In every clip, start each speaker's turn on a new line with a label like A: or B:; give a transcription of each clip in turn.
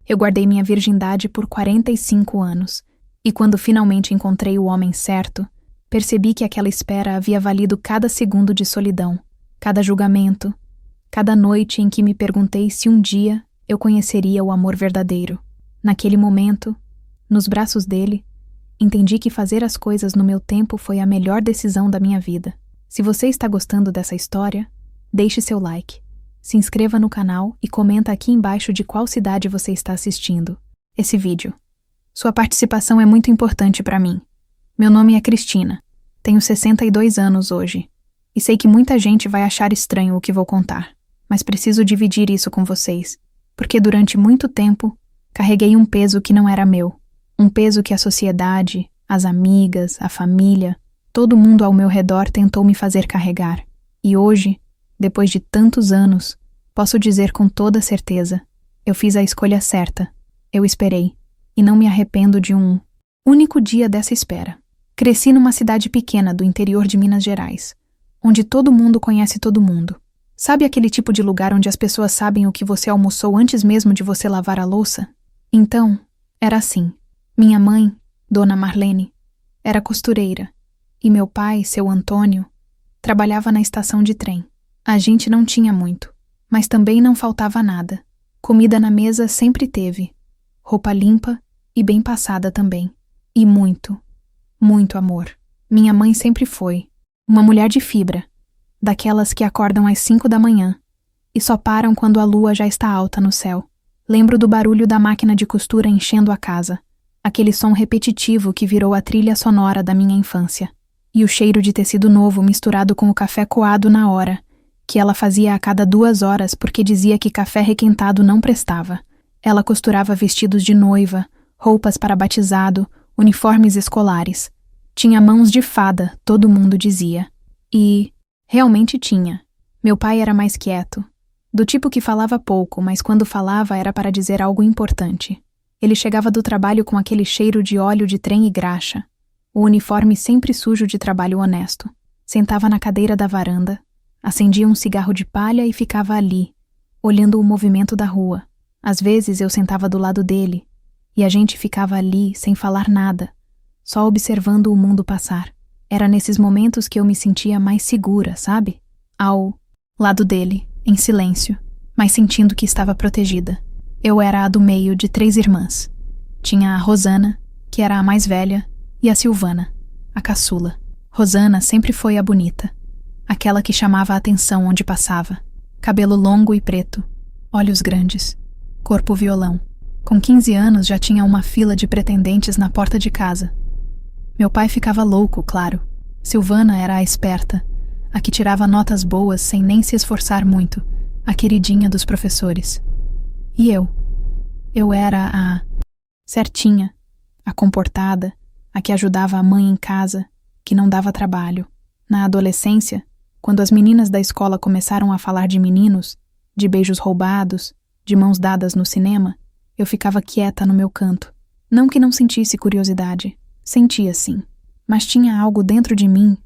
A: Eu guardei minha virgindade por 45 anos, e quando finalmente encontrei o homem certo, percebi que aquela espera havia valido cada segundo de solidão, cada julgamento, cada noite em que me perguntei se um dia eu conheceria o amor verdadeiro. Naquele momento, nos braços dele, entendi que fazer as coisas no meu tempo foi a melhor decisão da minha vida. Se você está gostando dessa história, deixe seu like, se inscreva no canal e comenta aqui embaixo de qual cidade você está assistindo esse vídeo. Sua participação é muito importante para mim. Meu nome é Cristina, tenho 62 anos hoje, e sei que muita gente vai achar estranho o que vou contar, mas preciso dividir isso com vocês, porque durante muito tempo carreguei um peso que não era meu, um peso que a sociedade, as amigas, a família, todo mundo ao meu redor tentou me fazer carregar. E hoje, depois de tantos anos, posso dizer com toda certeza, eu fiz a escolha certa, eu esperei, e não me arrependo de um único dia dessa espera. Cresci numa cidade pequena do interior de Minas Gerais, onde todo mundo conhece todo mundo. Sabe aquele tipo de lugar onde as pessoas sabem o que você almoçou antes mesmo de você lavar a louça? Então, era assim. Minha mãe, Dona Marlene, era costureira, e meu pai, seu Antônio, trabalhava na estação de trem. A gente não tinha muito, mas também não faltava nada. Comida na mesa sempre teve, roupa limpa e bem passada também. E muito, muito amor. Minha mãe sempre foi uma mulher de fibra, daquelas que acordam às 5 da manhã e só param quando a lua já está alta no céu. Lembro do barulho da máquina de costura enchendo a casa, aquele som repetitivo que virou a trilha sonora da minha infância, e o cheiro de tecido novo misturado com o café coado na hora, que ela fazia a cada 2 horas porque dizia que café requentado não prestava. Ela costurava vestidos de noiva, roupas para batizado, uniformes escolares. Tinha mãos de fada, todo mundo dizia. E realmente tinha. Meu pai era mais quieto, do tipo que falava pouco, mas quando falava era para dizer algo importante. Ele chegava do trabalho com aquele cheiro de óleo de trem e graxa, o uniforme sempre sujo de trabalho honesto. Sentava na cadeira da varanda, acendia um cigarro de palha e ficava ali, olhando o movimento da rua. Às vezes eu sentava do lado dele, e a gente ficava ali sem falar nada, só observando o mundo passar. Era nesses momentos que eu me sentia mais segura, sabe? Ao lado dele, em silêncio, mas sentindo que estava protegida. Eu era a do meio de 3 irmãs. Tinha a Rosana, que era a mais velha, e a Silvana, a caçula. Rosana sempre foi a bonita, aquela que chamava a atenção onde passava. Cabelo longo e preto, olhos grandes, corpo violão. Com 15 anos já tinha uma fila de pretendentes na porta de casa. Meu pai ficava louco, claro. Silvana era a esperta, a que tirava notas boas sem nem se esforçar muito, a queridinha dos professores. E eu era a certinha, a comportada, a que ajudava a mãe em casa, que não dava trabalho. Na adolescência, quando as meninas da escola começaram a falar de meninos, de beijos roubados, de mãos dadas no cinema, eu ficava quieta no meu canto. Não que não sentisse curiosidade, sentia sim, mas tinha algo dentro de mim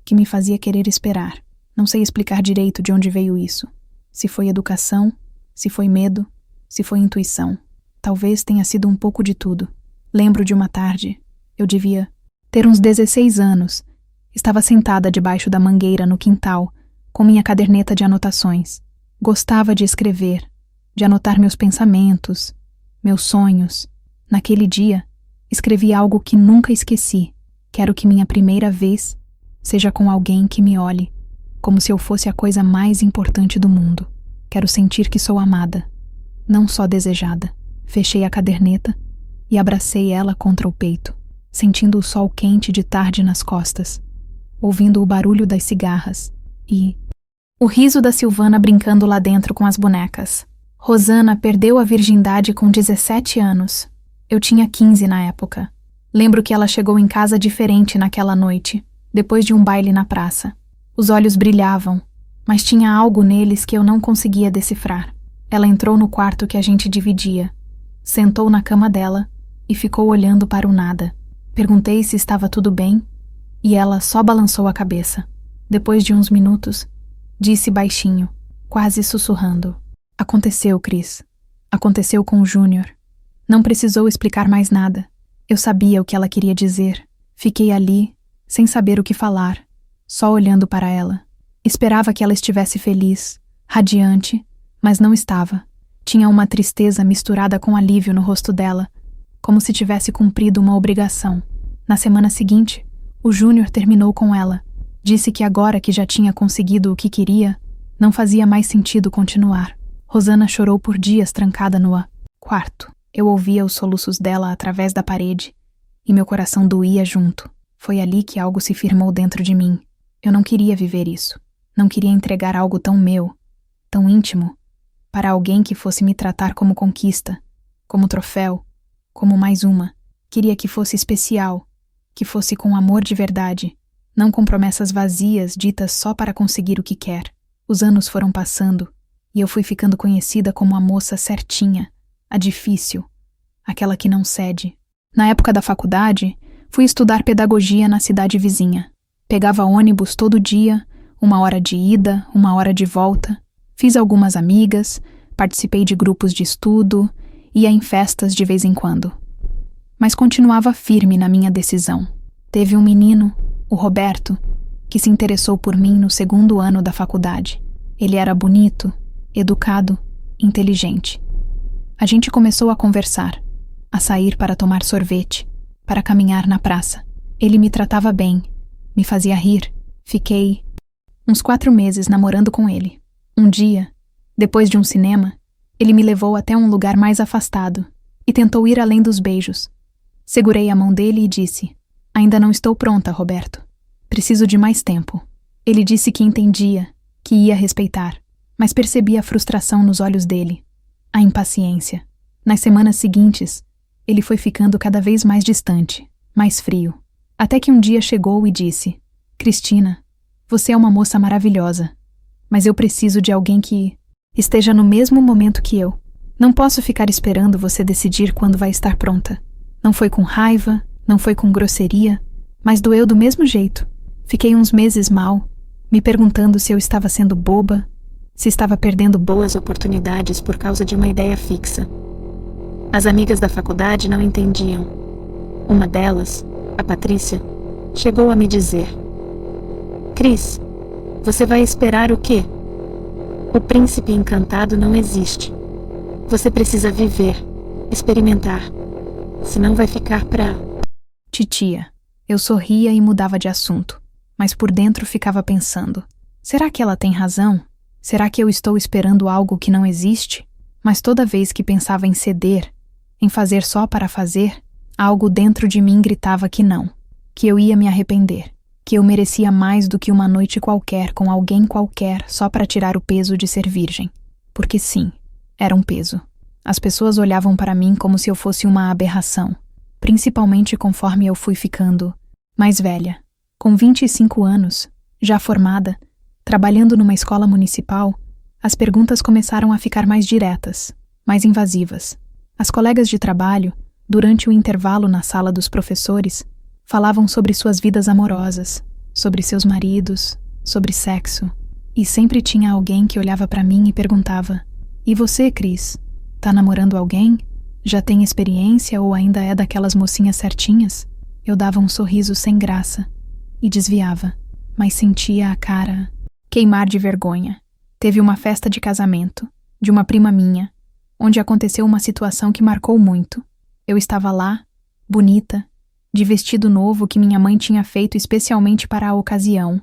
A: que me fazia querer esperar. Não sei explicar direito de onde veio isso. Se foi educação, se foi medo, se foi intuição. Talvez tenha sido um pouco de tudo. Lembro de uma tarde, eu devia ter uns 16 anos. Estava sentada debaixo da mangueira no quintal, com minha caderneta de anotações. Gostava de escrever, de anotar meus pensamentos, meus sonhos. Naquele dia, escrevi algo que nunca esqueci. Quero que minha primeira vez seja com alguém que me olhe, como se eu fosse a coisa mais importante do mundo. Quero sentir que sou amada, não só desejada. Fechei a caderneta e abracei ela contra o peito, sentindo o sol quente de tarde nas costas, ouvindo o barulho das cigarras e o riso da Silvana brincando lá dentro com as bonecas. Rosana perdeu a virgindade com 17 anos. Eu tinha 15 na época. Lembro que ela chegou em casa diferente naquela noite, depois de um baile na praça. Os olhos brilhavam, mas tinha algo neles que eu não conseguia decifrar. Ela entrou no quarto que a gente dividia, sentou na cama dela e ficou olhando para o nada. Perguntei se estava tudo bem e ela só balançou a cabeça. Depois de uns minutos, disse baixinho, quase sussurrando: "Aconteceu, Cris. Aconteceu com o Júnior. Não precisou explicar mais nada. Eu sabia o que ela queria dizer. Fiquei ali, sem saber o que falar, só olhando para ela. Esperava que ela estivesse feliz, radiante, mas não estava. Tinha uma tristeza misturada com alívio no rosto dela, como se tivesse cumprido uma obrigação. Na semana seguinte, o Júnior terminou com ela. Disse que agora que já tinha conseguido o que queria, não fazia mais sentido continuar. Rosana chorou por dias trancada no quarto. Eu ouvia os soluços dela através da parede, e meu coração doía junto. Foi ali que algo se firmou dentro de mim. Eu não queria viver isso. Não queria entregar algo tão meu, tão íntimo, para alguém que fosse me tratar como conquista, como troféu, como mais uma. Queria que fosse especial, que fosse com amor de verdade, não com promessas vazias ditas só para conseguir o que quer. Os anos foram passando, e eu fui ficando conhecida como a moça certinha, a difícil, aquela que não cede. Na época da faculdade, fui estudar pedagogia na cidade vizinha. Pegava ônibus todo dia, 1 hora de ida, 1 hora de volta. Fiz algumas amigas, participei de grupos de estudo, ia em festas de vez em quando. Mas continuava firme na minha decisão. Teve um menino, o Roberto, que se interessou por mim no 2º ano da faculdade. Ele era bonito, educado, inteligente. A gente começou a conversar, a sair para tomar sorvete, para caminhar na praça. Ele me tratava bem, me fazia rir. Fiquei uns 4 meses namorando com ele. Um dia, depois de um cinema, ele me levou até um lugar mais afastado e tentou ir além dos beijos. Segurei a mão dele e disse: "Ainda não estou pronta, Roberto. Preciso de mais tempo." Ele disse que entendia, que ia respeitar, mas percebi a frustração nos olhos dele, a impaciência. Nas semanas seguintes, ele foi ficando cada vez mais distante, mais frio, até que um dia chegou e disse: "Cristina, você é uma moça maravilhosa, mas eu preciso de alguém que esteja no mesmo momento que eu. Não posso ficar esperando você decidir quando vai estar pronta." Não foi com raiva, não foi com grosseria, mas doeu do mesmo jeito. Fiquei uns meses mal, me perguntando se eu estava sendo boba, se estava perdendo boas oportunidades por causa de uma ideia fixa. As amigas da faculdade não entendiam. Uma delas, a Patrícia, chegou a me dizer: "Cris, você vai esperar o quê? O príncipe encantado não existe. Você precisa viver, experimentar. Senão vai ficar pra..." Titia. Eu sorria e mudava de assunto, mas por dentro ficava pensando: será que ela tem razão? Será que eu estou esperando algo que não existe? Mas toda vez que pensava em ceder, em fazer só para fazer, algo dentro de mim gritava que não, que eu ia me arrepender, que eu merecia mais do que uma noite qualquer com alguém qualquer só para tirar o peso de ser virgem. Porque sim, era um peso. As pessoas olhavam para mim como se eu fosse uma aberração, principalmente conforme eu fui ficando mais velha. Com 25 anos, já formada, trabalhando numa escola municipal, as perguntas começaram a ficar mais diretas, mais invasivas. As colegas de trabalho, durante o intervalo na sala dos professores, falavam sobre suas vidas amorosas, sobre seus maridos, sobre sexo, e sempre tinha alguém que olhava para mim e perguntava: "E você, Cris? Tá namorando alguém? Já tem experiência ou ainda é daquelas mocinhas certinhas?" Eu dava um sorriso sem graça e desviava, mas sentia a cara queimar de vergonha. Teve uma festa de casamento, de uma prima minha, onde aconteceu uma situação que marcou muito. Eu estava lá, bonita, de vestido novo que minha mãe tinha feito especialmente para a ocasião,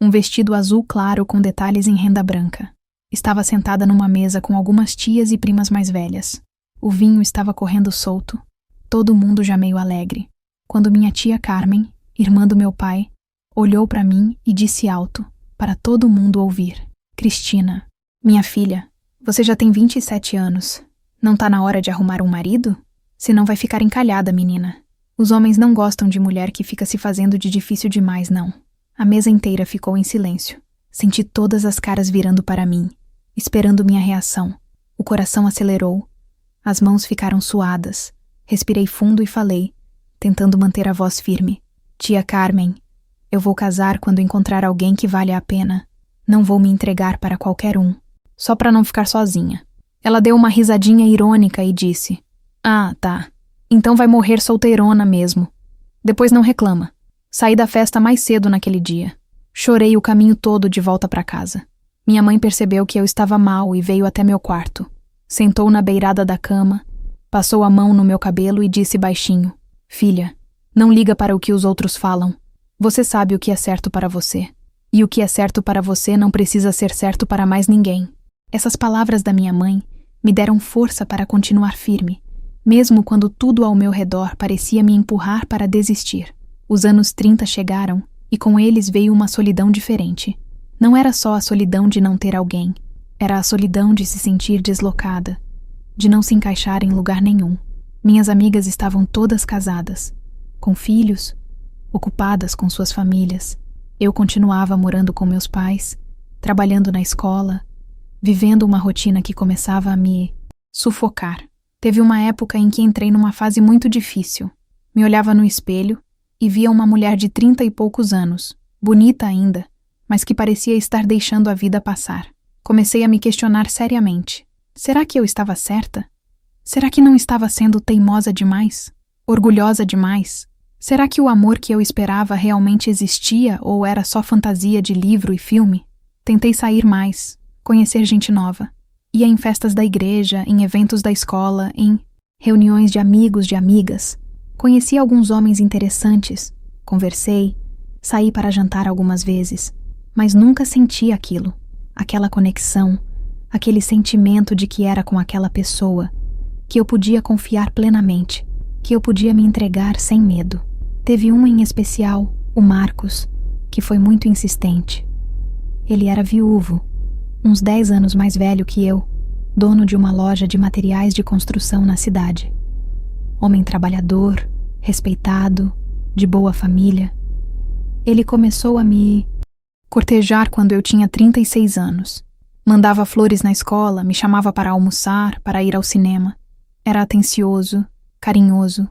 A: um vestido azul claro com detalhes em renda branca. Estava sentada numa mesa com algumas tias e primas mais velhas. O vinho estava correndo solto, todo mundo já meio alegre, quando minha tia Carmen, irmã do meu pai, olhou para mim e disse alto, para todo mundo ouvir: "Cristina, minha filha, você já tem 27 anos. Não tá na hora de arrumar um marido? Senão vai ficar encalhada, menina. Os homens não gostam de mulher que fica se fazendo de difícil demais, não." A mesa inteira ficou em silêncio. Senti todas as caras virando para mim, esperando minha reação. O coração acelerou, as mãos ficaram suadas. Respirei fundo e falei, tentando manter a voz firme: "Tia Carmen, eu vou casar quando encontrar alguém que valha a pena. Não vou me entregar para qualquer um, só para não ficar sozinha." Ela deu uma risadinha irônica e disse: Ah, tá. Então vai morrer solteirona mesmo. Depois não reclama. Saí da festa mais cedo naquele dia. Chorei o caminho todo de volta para casa. Minha mãe percebeu que eu estava mal e veio até meu quarto. Sentou na beirada da cama, passou a mão no meu cabelo e disse baixinho: Filha, não liga para o que os outros falam. Você sabe o que é certo para você. E o que é certo para você não precisa ser certo para mais ninguém. Essas palavras da minha mãe me deram força para continuar firme, mesmo quando tudo ao meu redor parecia me empurrar para desistir. Os anos 30 chegaram e com eles veio uma solidão diferente. Não era só a solidão de não ter alguém, era a solidão de se sentir deslocada, de não se encaixar em lugar nenhum. Minhas amigas estavam todas casadas, com filhos, ocupadas com suas famílias. Eu continuava morando com meus pais, trabalhando na escola, vivendo uma rotina que começava a me sufocar. Teve uma época em que entrei numa fase muito difícil. Me olhava no espelho e via uma mulher de 30 e poucos anos, bonita ainda, mas que parecia estar deixando a vida passar. Comecei a me questionar seriamente. Será que eu estava certa? Será que não estava sendo teimosa demais? Orgulhosa demais? Será que o amor que eu esperava realmente existia ou era só fantasia de livro e filme? Tentei sair mais, conhecer gente nova. Ia em festas da igreja, em eventos da escola, em reuniões de amigos, de amigas. Conheci alguns homens interessantes, conversei, saí para jantar algumas vezes, mas nunca senti aquilo, aquela conexão, aquele sentimento de que era com aquela pessoa, que eu podia confiar plenamente, que eu podia me entregar sem medo. Teve um em especial, o Marcos, que foi muito insistente. Ele era viúvo, uns 10 anos mais velho que eu, dono de uma loja de materiais de construção na cidade. Homem trabalhador, respeitado, de boa família. Ele começou a me cortejar quando eu tinha 36 anos. Mandava flores na escola, me chamava para almoçar, para ir ao cinema. Era atencioso, carinhoso,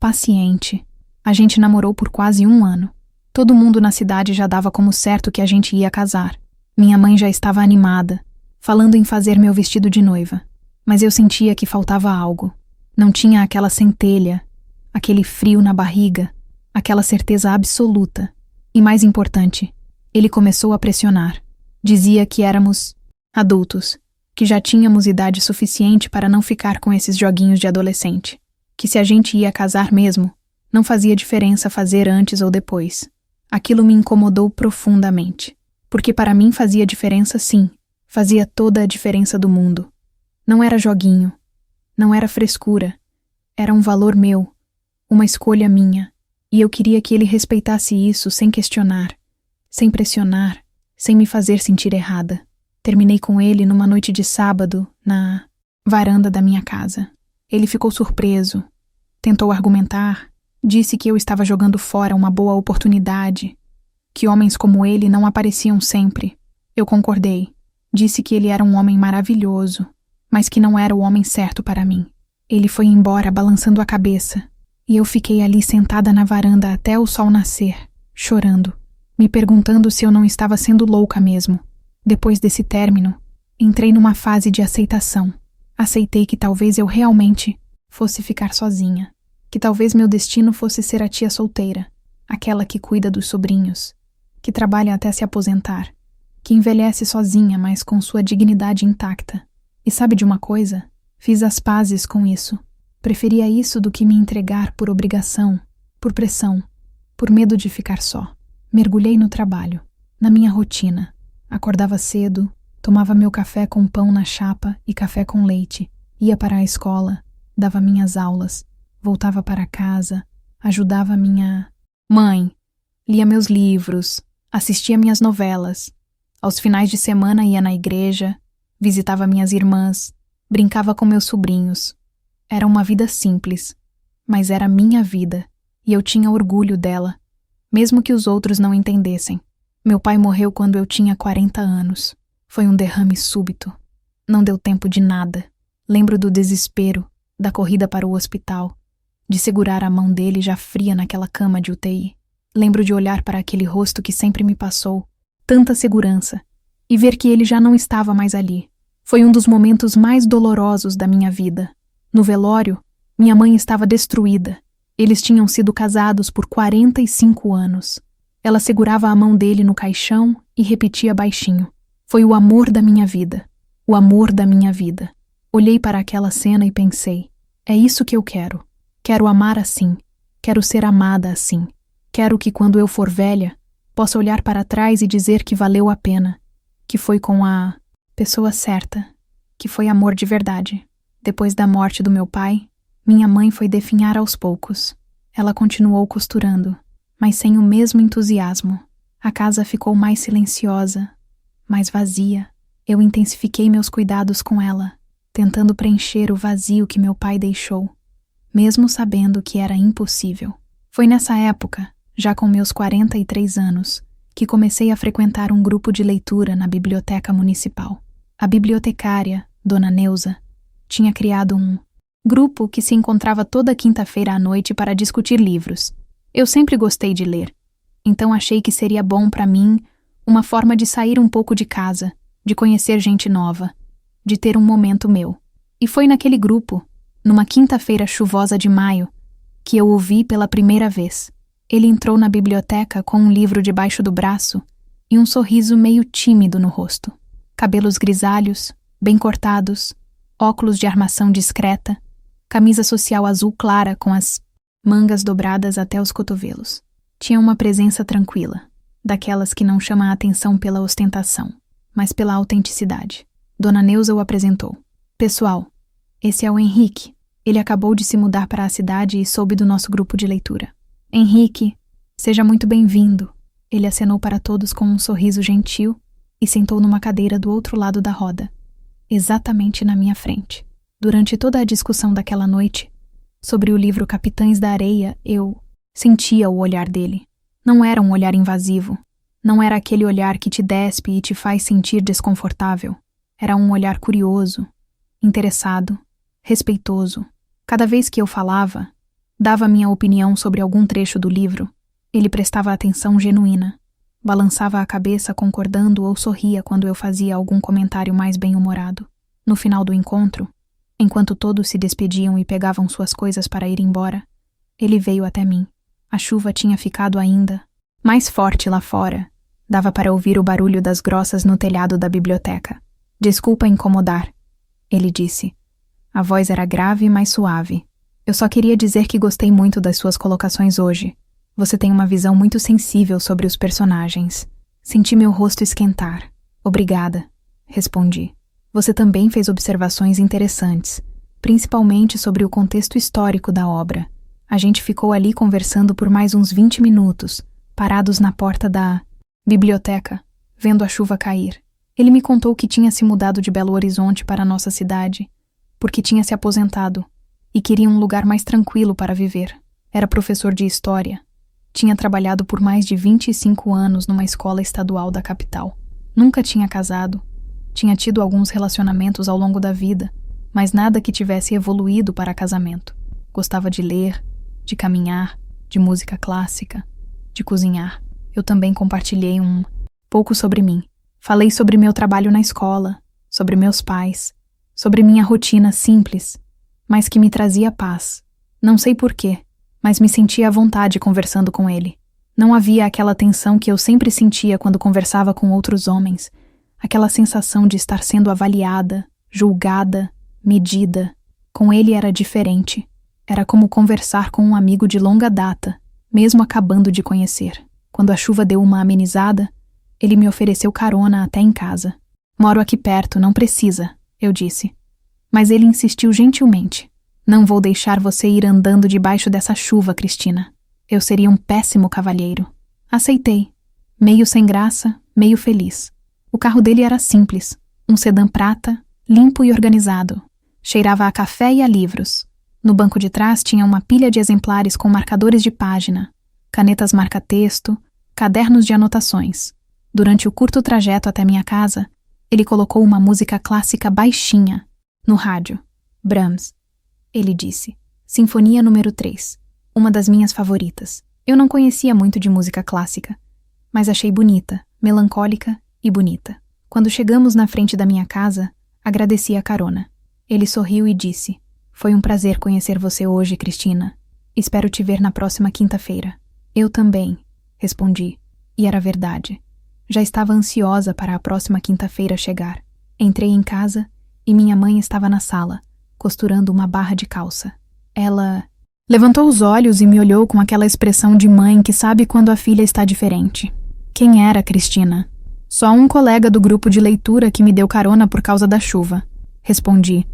A: paciente. A gente namorou por quase 1 ano. Todo mundo na cidade já dava como certo que a gente ia casar. Minha mãe já estava animada, falando em fazer meu vestido de noiva. Mas eu sentia que faltava algo. Não tinha aquela centelha, aquele frio na barriga, aquela certeza absoluta. E mais importante, ele começou a pressionar. Dizia que éramos adultos, que já tínhamos idade suficiente para não ficar com esses joguinhos de adolescente. Que se a gente ia casar mesmo, não fazia diferença fazer antes ou depois. Aquilo me incomodou profundamente. Porque para mim fazia diferença sim, fazia toda a diferença do mundo. Não era joguinho, não era frescura, era um valor meu, uma escolha minha, e eu queria que ele respeitasse isso sem questionar, sem pressionar, sem me fazer sentir errada. Terminei com ele numa noite de sábado, na varanda da minha casa. Ele ficou surpreso, tentou argumentar, disse que eu estava jogando fora uma boa oportunidade, que homens como ele não apareciam sempre. Eu concordei. Disse que ele era um homem maravilhoso, mas que não era o homem certo para mim. Ele foi embora balançando a cabeça, e eu fiquei ali sentada na varanda até o sol nascer, chorando, me perguntando se eu não estava sendo louca mesmo. Depois desse término, entrei numa fase de aceitação. Aceitei que talvez eu realmente fosse ficar sozinha, que talvez meu destino fosse ser a tia solteira, aquela que cuida dos sobrinhos, que trabalha até se aposentar, que envelhece sozinha, mas com sua dignidade intacta. E sabe de uma coisa? Fiz as pazes com isso. Preferia isso do que me entregar por obrigação, por pressão, por medo de ficar só. Mergulhei no trabalho, na minha rotina. Acordava cedo, tomava meu café com pão na chapa e café com leite, ia para a escola, dava minhas aulas, voltava para casa, ajudava minha mãe, lia meus livros, assistia minhas novelas. Aos finais de semana ia na igreja, visitava minhas irmãs, brincava com meus sobrinhos. Era uma vida simples, mas era minha vida, e eu tinha orgulho dela, mesmo que os outros não entendessem. Meu pai morreu quando eu tinha 40 anos. Foi um derrame súbito. Não deu tempo de nada. Lembro do desespero, da corrida para o hospital, de segurar a mão dele já fria naquela cama de UTI. Lembro de olhar para aquele rosto que sempre me passou tanta segurança e ver que ele já não estava mais ali. Foi um dos momentos mais dolorosos da minha vida. No velório, Minha mãe estava destruída. Eles tinham sido casados por 45 anos. Ela segurava a mão dele no caixão e repetia baixinho: "Foi o amor da minha vida. O amor da minha vida." Olhei para aquela cena e pensei: é isso que eu quero. Quero amar assim. Quero ser amada assim. Quero que quando eu for velha, possa olhar para trás e dizer que valeu a pena, que foi com a pessoa certa, que foi amor de verdade. Depois da morte do meu pai, minha mãe foi definhar aos poucos. Ela continuou costurando, mas sem o mesmo entusiasmo. A casa ficou mais silenciosa, mais vazia. Eu intensifiquei meus cuidados com ela, tentando preencher o vazio que meu pai deixou, mesmo sabendo que era impossível. Foi nessa época, já com meus 43 anos, que comecei a frequentar um grupo de leitura na biblioteca municipal. A bibliotecária, Dona Neuza, tinha criado um grupo que se encontrava toda quinta-feira à noite para discutir livros. Eu sempre gostei de ler, então achei que seria bom para mim uma forma de sair um pouco de casa, de conhecer gente nova, de ter um momento meu. E foi naquele grupo, numa quinta-feira chuvosa de maio, que eu o vi pela primeira vez. Ele entrou na biblioteca com um livro debaixo do braço e um sorriso meio tímido no rosto. Cabelos grisalhos, bem cortados, óculos de armação discreta, camisa social azul clara com as mangas dobradas até os cotovelos. Tinha uma presença tranquila, daquelas que não chama a atenção pela ostentação, mas pela autenticidade. Dona Neuza o apresentou. "Pessoal, esse é o Henrique. Ele acabou de se mudar para a cidade e soube do nosso grupo de leitura. Henrique, seja muito bem-vindo." Ele acenou para todos com um sorriso gentil e sentou numa cadeira do outro lado da roda, exatamente na minha frente. Durante toda a discussão daquela noite, sobre o livro Capitães da Areia, eu sentia o olhar dele. Não era um olhar invasivo. Não era aquele olhar que te despe e te faz sentir desconfortável. Era um olhar curioso, interessado, respeitoso. Cada vez que eu falava, dava minha opinião sobre algum trecho do livro, ele prestava atenção genuína, balançava a cabeça concordando ou sorria quando eu fazia algum comentário mais bem-humorado. No final do encontro, enquanto todos se despediam e pegavam suas coisas para ir embora, ele veio até mim. A chuva tinha ficado ainda mais forte lá fora. Dava para ouvir o barulho das grossas no telhado da biblioteca. "Desculpa incomodar", ele disse. A voz era grave, mas suave. "Eu só queria dizer que gostei muito das suas colocações hoje. Você tem uma visão muito sensível sobre os personagens." Senti meu rosto esquentar. "Obrigada", respondi. "Você também fez observações interessantes, principalmente sobre o contexto histórico da obra." A gente ficou ali conversando por mais uns 20 minutos, parados na porta da biblioteca, vendo a chuva cair. Ele me contou que tinha se mudado de Belo Horizonte para a nossa cidade, porque tinha se aposentado e queria um lugar mais tranquilo para viver. Era professor de história. Tinha trabalhado por mais de 25 anos numa escola estadual da capital. Nunca tinha casado. Tinha tido alguns relacionamentos ao longo da vida, mas nada que tivesse evoluído para casamento. Gostava de ler, de caminhar, de música clássica, de cozinhar. Eu também compartilhei um pouco sobre mim. Falei sobre meu trabalho na escola, sobre meus pais, sobre minha rotina simples, mas que me trazia paz. Não sei porquê, mas me sentia à vontade conversando com ele. Não havia aquela tensão que eu sempre sentia quando conversava com outros homens, aquela sensação de estar sendo avaliada, julgada, medida. Com ele era diferente. Era como conversar com um amigo de longa data, mesmo acabando de conhecer. Quando a chuva deu uma amenizada, ele me ofereceu carona até em casa. "Moro aqui perto, não precisa", eu disse. Mas ele insistiu gentilmente. "Não vou deixar você ir andando debaixo dessa chuva, Cristina. Eu seria um péssimo cavalheiro." Aceitei, meio sem graça, meio feliz. O carro dele era simples, um sedã prata, limpo e organizado. Cheirava a café e a livros. No banco de trás tinha uma pilha de exemplares com marcadores de página, canetas marca-texto, cadernos de anotações. Durante o curto trajeto até minha casa, ele colocou uma música clássica baixinha, no rádio. "Brahms", ele disse. "Sinfonia número 3, uma das minhas favoritas." Eu não conhecia muito de música clássica, mas achei bonita, melancólica e bonita. Quando chegamos na frente da minha casa, agradeci a carona. Ele sorriu e disse: Foi um prazer conhecer você hoje, Cristina. Espero te ver na próxima quinta-feira. Eu também, respondi. E era verdade. Já estava ansiosa para a próxima quinta-feira chegar. Entrei em casa e minha mãe estava na sala, costurando uma barra de calça. Ela levantou os olhos e me olhou com aquela expressão de mãe que sabe quando a filha está diferente. Quem era Cristina? Só um colega do grupo de leitura que me deu carona por causa da chuva. Respondi,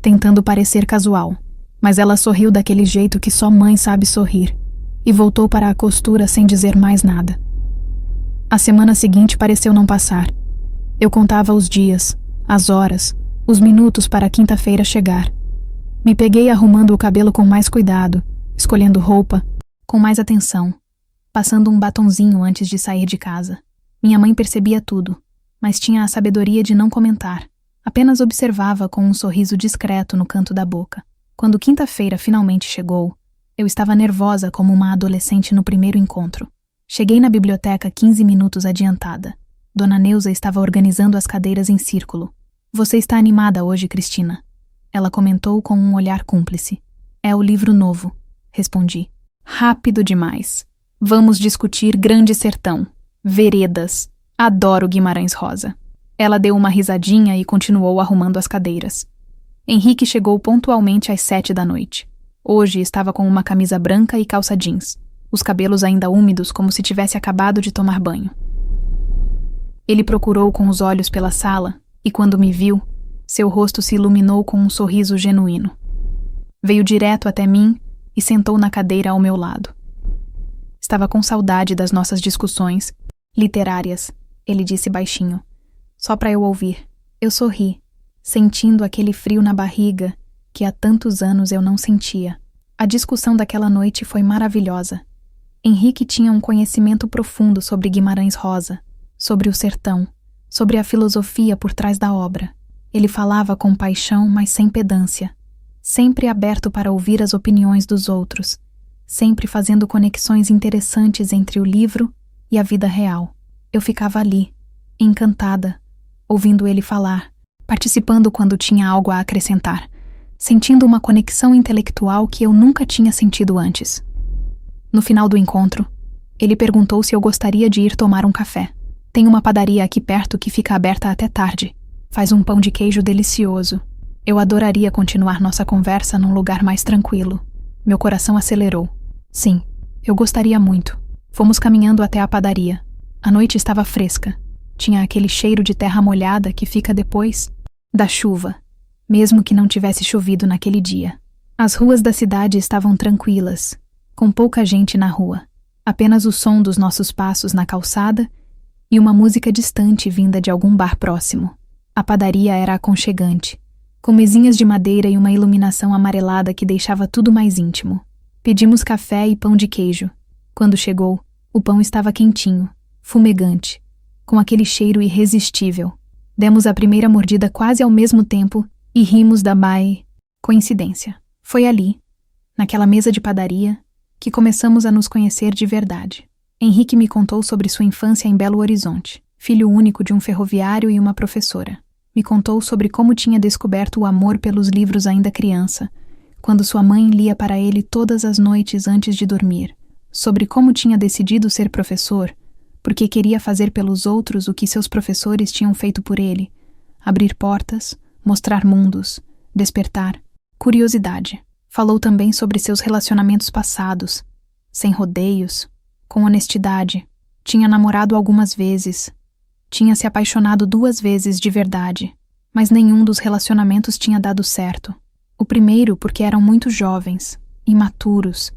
A: tentando parecer casual. Mas ela sorriu daquele jeito que só mãe sabe sorrir e voltou para a costura sem dizer mais nada. A semana seguinte pareceu não passar. Eu contava os dias, as horas, os minutos para a quinta-feira chegar. Me peguei arrumando o cabelo com mais cuidado, escolhendo roupa, com mais atenção, passando um batonzinho antes de sair de casa. Minha mãe percebia tudo, mas tinha a sabedoria de não comentar. Apenas observava com um sorriso discreto no canto da boca. Quando quinta-feira finalmente chegou, eu estava nervosa como uma adolescente no primeiro encontro. Cheguei na biblioteca 15 minutos adiantada. Dona Neuza estava organizando as cadeiras em círculo. Você está animada hoje, Cristina? Ela comentou com um olhar cúmplice. É o livro novo, respondi. Rápido demais. Vamos discutir Grande Sertão. Veredas. Adoro Guimarães Rosa. Ela deu uma risadinha e continuou arrumando as cadeiras. Henrique chegou pontualmente às 7 da noite. Hoje estava com uma camisa branca e calça jeans, os cabelos ainda úmidos como se tivesse acabado de tomar banho. Ele procurou com os olhos pela sala e, quando me viu, seu rosto se iluminou com um sorriso genuíno. Veio direto até mim e sentou na cadeira ao meu lado. Estava com saudade das nossas discussões literárias, ele disse baixinho, só para eu ouvir. Eu sorri, sentindo aquele frio na barriga que há tantos anos eu não sentia. A discussão daquela noite foi maravilhosa. Henrique tinha um conhecimento profundo sobre Guimarães Rosa, sobre o sertão, sobre a filosofia por trás da obra. Ele falava com paixão, mas sem pedância, sempre aberto para ouvir as opiniões dos outros, sempre fazendo conexões interessantes entre o livro e a vida real. Eu ficava ali, encantada, ouvindo ele falar, participando quando tinha algo a acrescentar, sentindo uma conexão intelectual que eu nunca tinha sentido antes. No final do encontro, ele perguntou se eu gostaria de ir tomar um café. Tem uma padaria aqui perto que fica aberta até tarde. Faz um pão de queijo delicioso. Eu adoraria continuar nossa conversa num lugar mais tranquilo. Meu coração acelerou. Sim, eu gostaria muito. Fomos caminhando até a padaria. A noite estava fresca. Tinha aquele cheiro de terra molhada que fica depois da chuva, mesmo que não tivesse chovido naquele dia. As ruas da cidade estavam tranquilas, com pouca gente na rua. Apenas o som dos nossos passos na calçada e uma música distante vinda de algum bar próximo. A padaria era aconchegante, com mesinhas de madeira e uma iluminação amarelada que deixava tudo mais íntimo. Pedimos café e pão de queijo. Quando chegou, o pão estava quentinho, fumegante, com aquele cheiro irresistível. Demos a primeira mordida quase ao mesmo tempo e rimos da coincidência. Foi ali, naquela mesa de padaria, que começamos a nos conhecer de verdade. Henrique me contou sobre sua infância em Belo Horizonte, filho único de um ferroviário e uma professora. Me contou sobre como tinha descoberto o amor pelos livros ainda criança, quando sua mãe lia para ele todas as noites antes de dormir, sobre como tinha decidido ser professor, porque queria fazer pelos outros o que seus professores tinham feito por ele, abrir portas, mostrar mundos, despertar curiosidade. Falou também sobre seus relacionamentos passados, sem rodeios, com honestidade. Tinha namorado algumas vezes, tinha se apaixonado 2 vezes de verdade, mas nenhum dos relacionamentos tinha dado certo. O primeiro porque eram muito jovens, imaturos,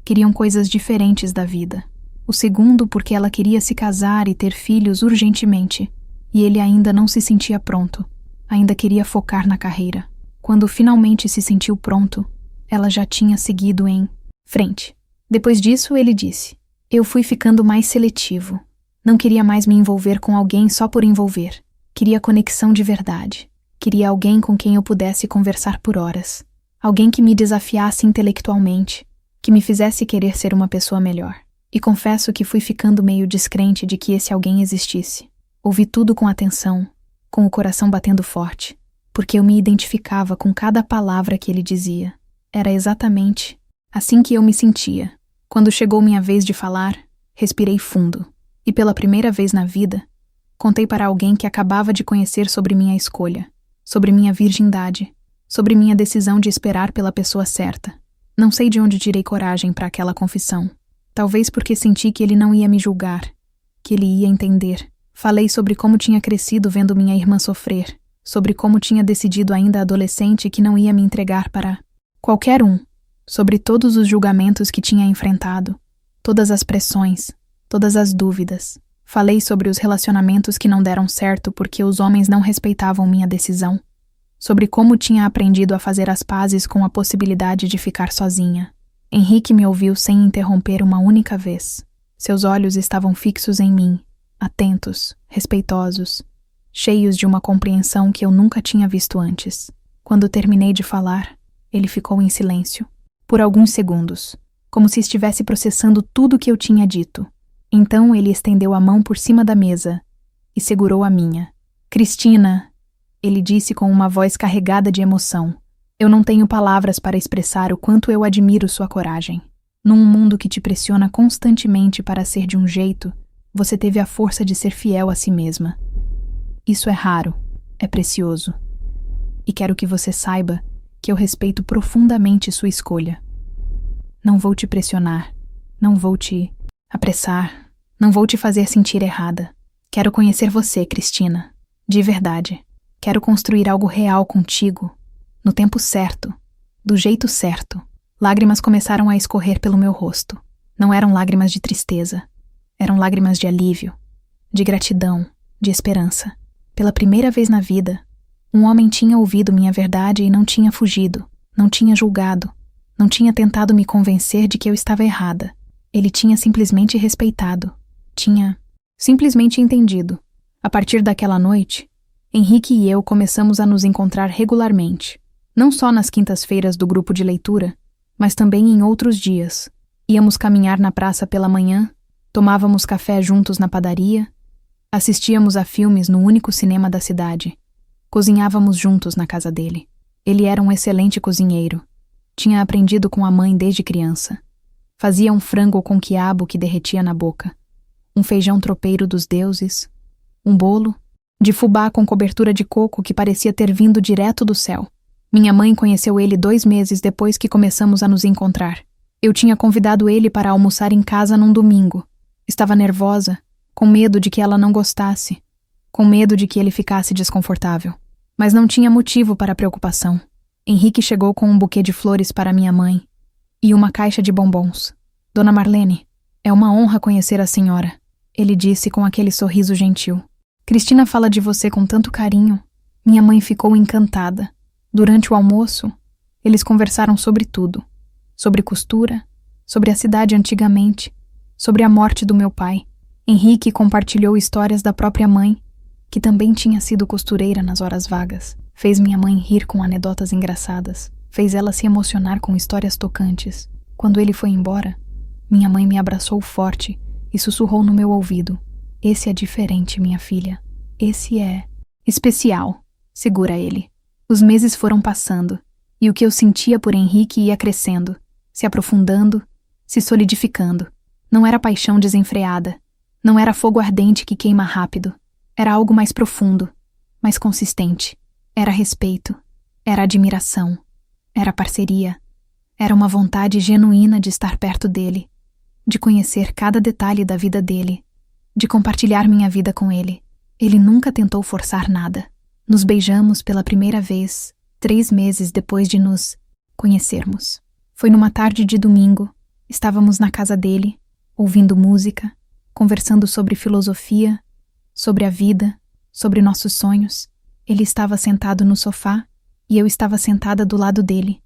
A: queriam coisas diferentes da vida. O segundo porque ela queria se casar e ter filhos urgentemente, e ele ainda não se sentia pronto, ainda queria focar na carreira. Quando finalmente se sentiu pronto, ela já tinha seguido em frente. Depois disso, ele disse: eu fui ficando mais seletivo. Não queria mais me envolver com alguém só por envolver. Queria conexão de verdade. Queria alguém com quem eu pudesse conversar por horas. Alguém que me desafiasse intelectualmente, que me fizesse querer ser uma pessoa melhor. E confesso que fui ficando meio descrente de que esse alguém existisse. Ouvi tudo com atenção, com o coração batendo forte. porque eu me identificava com cada palavra que ele dizia. Era exatamente assim que eu me sentia. Quando chegou minha vez de falar, respirei fundo, e pela primeira vez na vida, contei para alguém que acabava de conhecer sobre minha escolha, sobre minha virgindade, sobre minha decisão de esperar pela pessoa certa. Não sei de onde tirei coragem para aquela confissão. Talvez porque senti que ele não ia me julgar, que ele ia entender. Falei sobre como tinha crescido vendo minha irmã sofrer, sobre como tinha decidido ainda adolescente que não ia me entregar para qualquer um, sobre todos os julgamentos que tinha enfrentado, todas as pressões, todas as dúvidas. Falei sobre os relacionamentos que não deram certo porque os homens não respeitavam minha decisão, sobre como tinha aprendido a fazer as pazes com a possibilidade de ficar sozinha. Henrique me ouviu sem interromper uma única vez. Seus olhos estavam fixos em mim, atentos, respeitosos, cheios de uma compreensão que eu nunca tinha visto antes. Quando terminei de falar, ele ficou em silêncio, por alguns segundos, como se estivesse processando tudo o que eu tinha dito. Então ele estendeu a mão por cima da mesa e segurou a minha. Cristina, ele disse com uma voz carregada de emoção. Eu não tenho palavras para expressar o quanto eu admiro sua coragem. Num mundo que te pressiona constantemente para ser de um jeito, você teve a força de ser fiel a si mesma. Isso é raro, é precioso. E quero que você saiba que eu respeito profundamente sua escolha. Não vou te pressionar, não vou te apressar, não vou te fazer sentir errada. Quero conhecer você, Cristina, de verdade. Quero construir algo real contigo, no tempo certo, do jeito certo. Lágrimas começaram a escorrer pelo meu rosto. Não eram lágrimas de tristeza, eram lágrimas de alívio, de gratidão, de esperança. Pela primeira vez na vida, um homem tinha ouvido minha verdade e não tinha fugido, não tinha julgado, não tinha tentado me convencer de que eu estava errada. Ele tinha simplesmente respeitado, tinha simplesmente entendido. A partir daquela noite, Henrique e eu começamos a nos encontrar regularmente, não só nas quintas-feiras do grupo de leitura, mas também em outros dias. Íamos caminhar na praça pela manhã, tomávamos café juntos na padaria, assistíamos a filmes no único cinema da cidade, cozinhávamos juntos na casa dele. Ele era um excelente cozinheiro. Tinha aprendido com a mãe desde criança. Fazia um frango com quiabo que derretia na boca, um feijão tropeiro dos deuses, um bolo de fubá com cobertura de coco que parecia ter vindo direto do céu. Minha mãe conheceu ele 2 meses depois que começamos a nos encontrar. Eu tinha convidado ele para almoçar em casa num domingo. Estava nervosa, com medo de que ela não gostasse, com medo de que ele ficasse desconfortável. Mas não tinha motivo para preocupação. Henrique chegou com um buquê de flores para minha mãe e uma caixa de bombons. Dona Marlene, é uma honra conhecer a senhora, ele disse com aquele sorriso gentil. Cristina fala de você com tanto carinho. Minha mãe ficou encantada. Durante o almoço, eles conversaram sobre tudo. Sobre costura, sobre a cidade antigamente, sobre a morte do meu pai. Henrique compartilhou histórias da própria mãe, que também tinha sido costureira nas horas vagas. Fez minha mãe rir com anedotas engraçadas. Fez ela se emocionar com histórias tocantes. Quando ele foi embora, minha mãe me abraçou forte e sussurrou no meu ouvido. Esse é diferente, minha filha. Esse é especial. Segura ele. Os meses foram passando, e o que eu sentia por Henrique ia crescendo, se aprofundando, se solidificando. Não era paixão desenfreada. Não era fogo ardente que queima rápido. Era algo mais profundo, mais consistente. Era respeito. Era admiração. Era parceria. Era uma vontade genuína de estar perto dele, de conhecer cada detalhe da vida dele, de compartilhar minha vida com ele. Ele nunca tentou forçar nada. Nos beijamos pela primeira vez, 3 meses depois de nos conhecermos. Foi numa tarde de domingo. Estávamos na casa dele, ouvindo música, conversando sobre filosofia, sobre a vida, sobre nossos sonhos. Ele estava sentado no sofá e eu estava sentada do lado dele,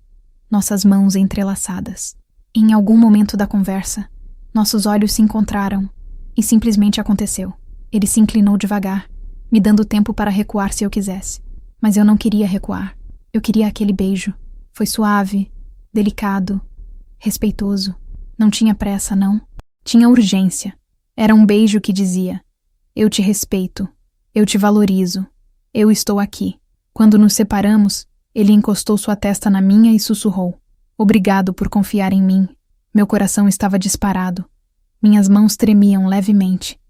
A: nossas mãos entrelaçadas. Em algum momento da conversa, nossos olhos se encontraram e simplesmente aconteceu. Ele se inclinou devagar, me dando tempo para recuar se eu quisesse. Mas eu não queria recuar. Eu queria aquele beijo. Foi suave, delicado, respeitoso. Não tinha pressa, não. Tinha urgência. Era um beijo que dizia: eu te respeito, eu te valorizo, eu estou aqui. Quando nos separamos, ele encostou sua testa na minha e sussurrou: "Obrigado por confiar em mim." Meu coração estava disparado. Minhas mãos tremiam levemente,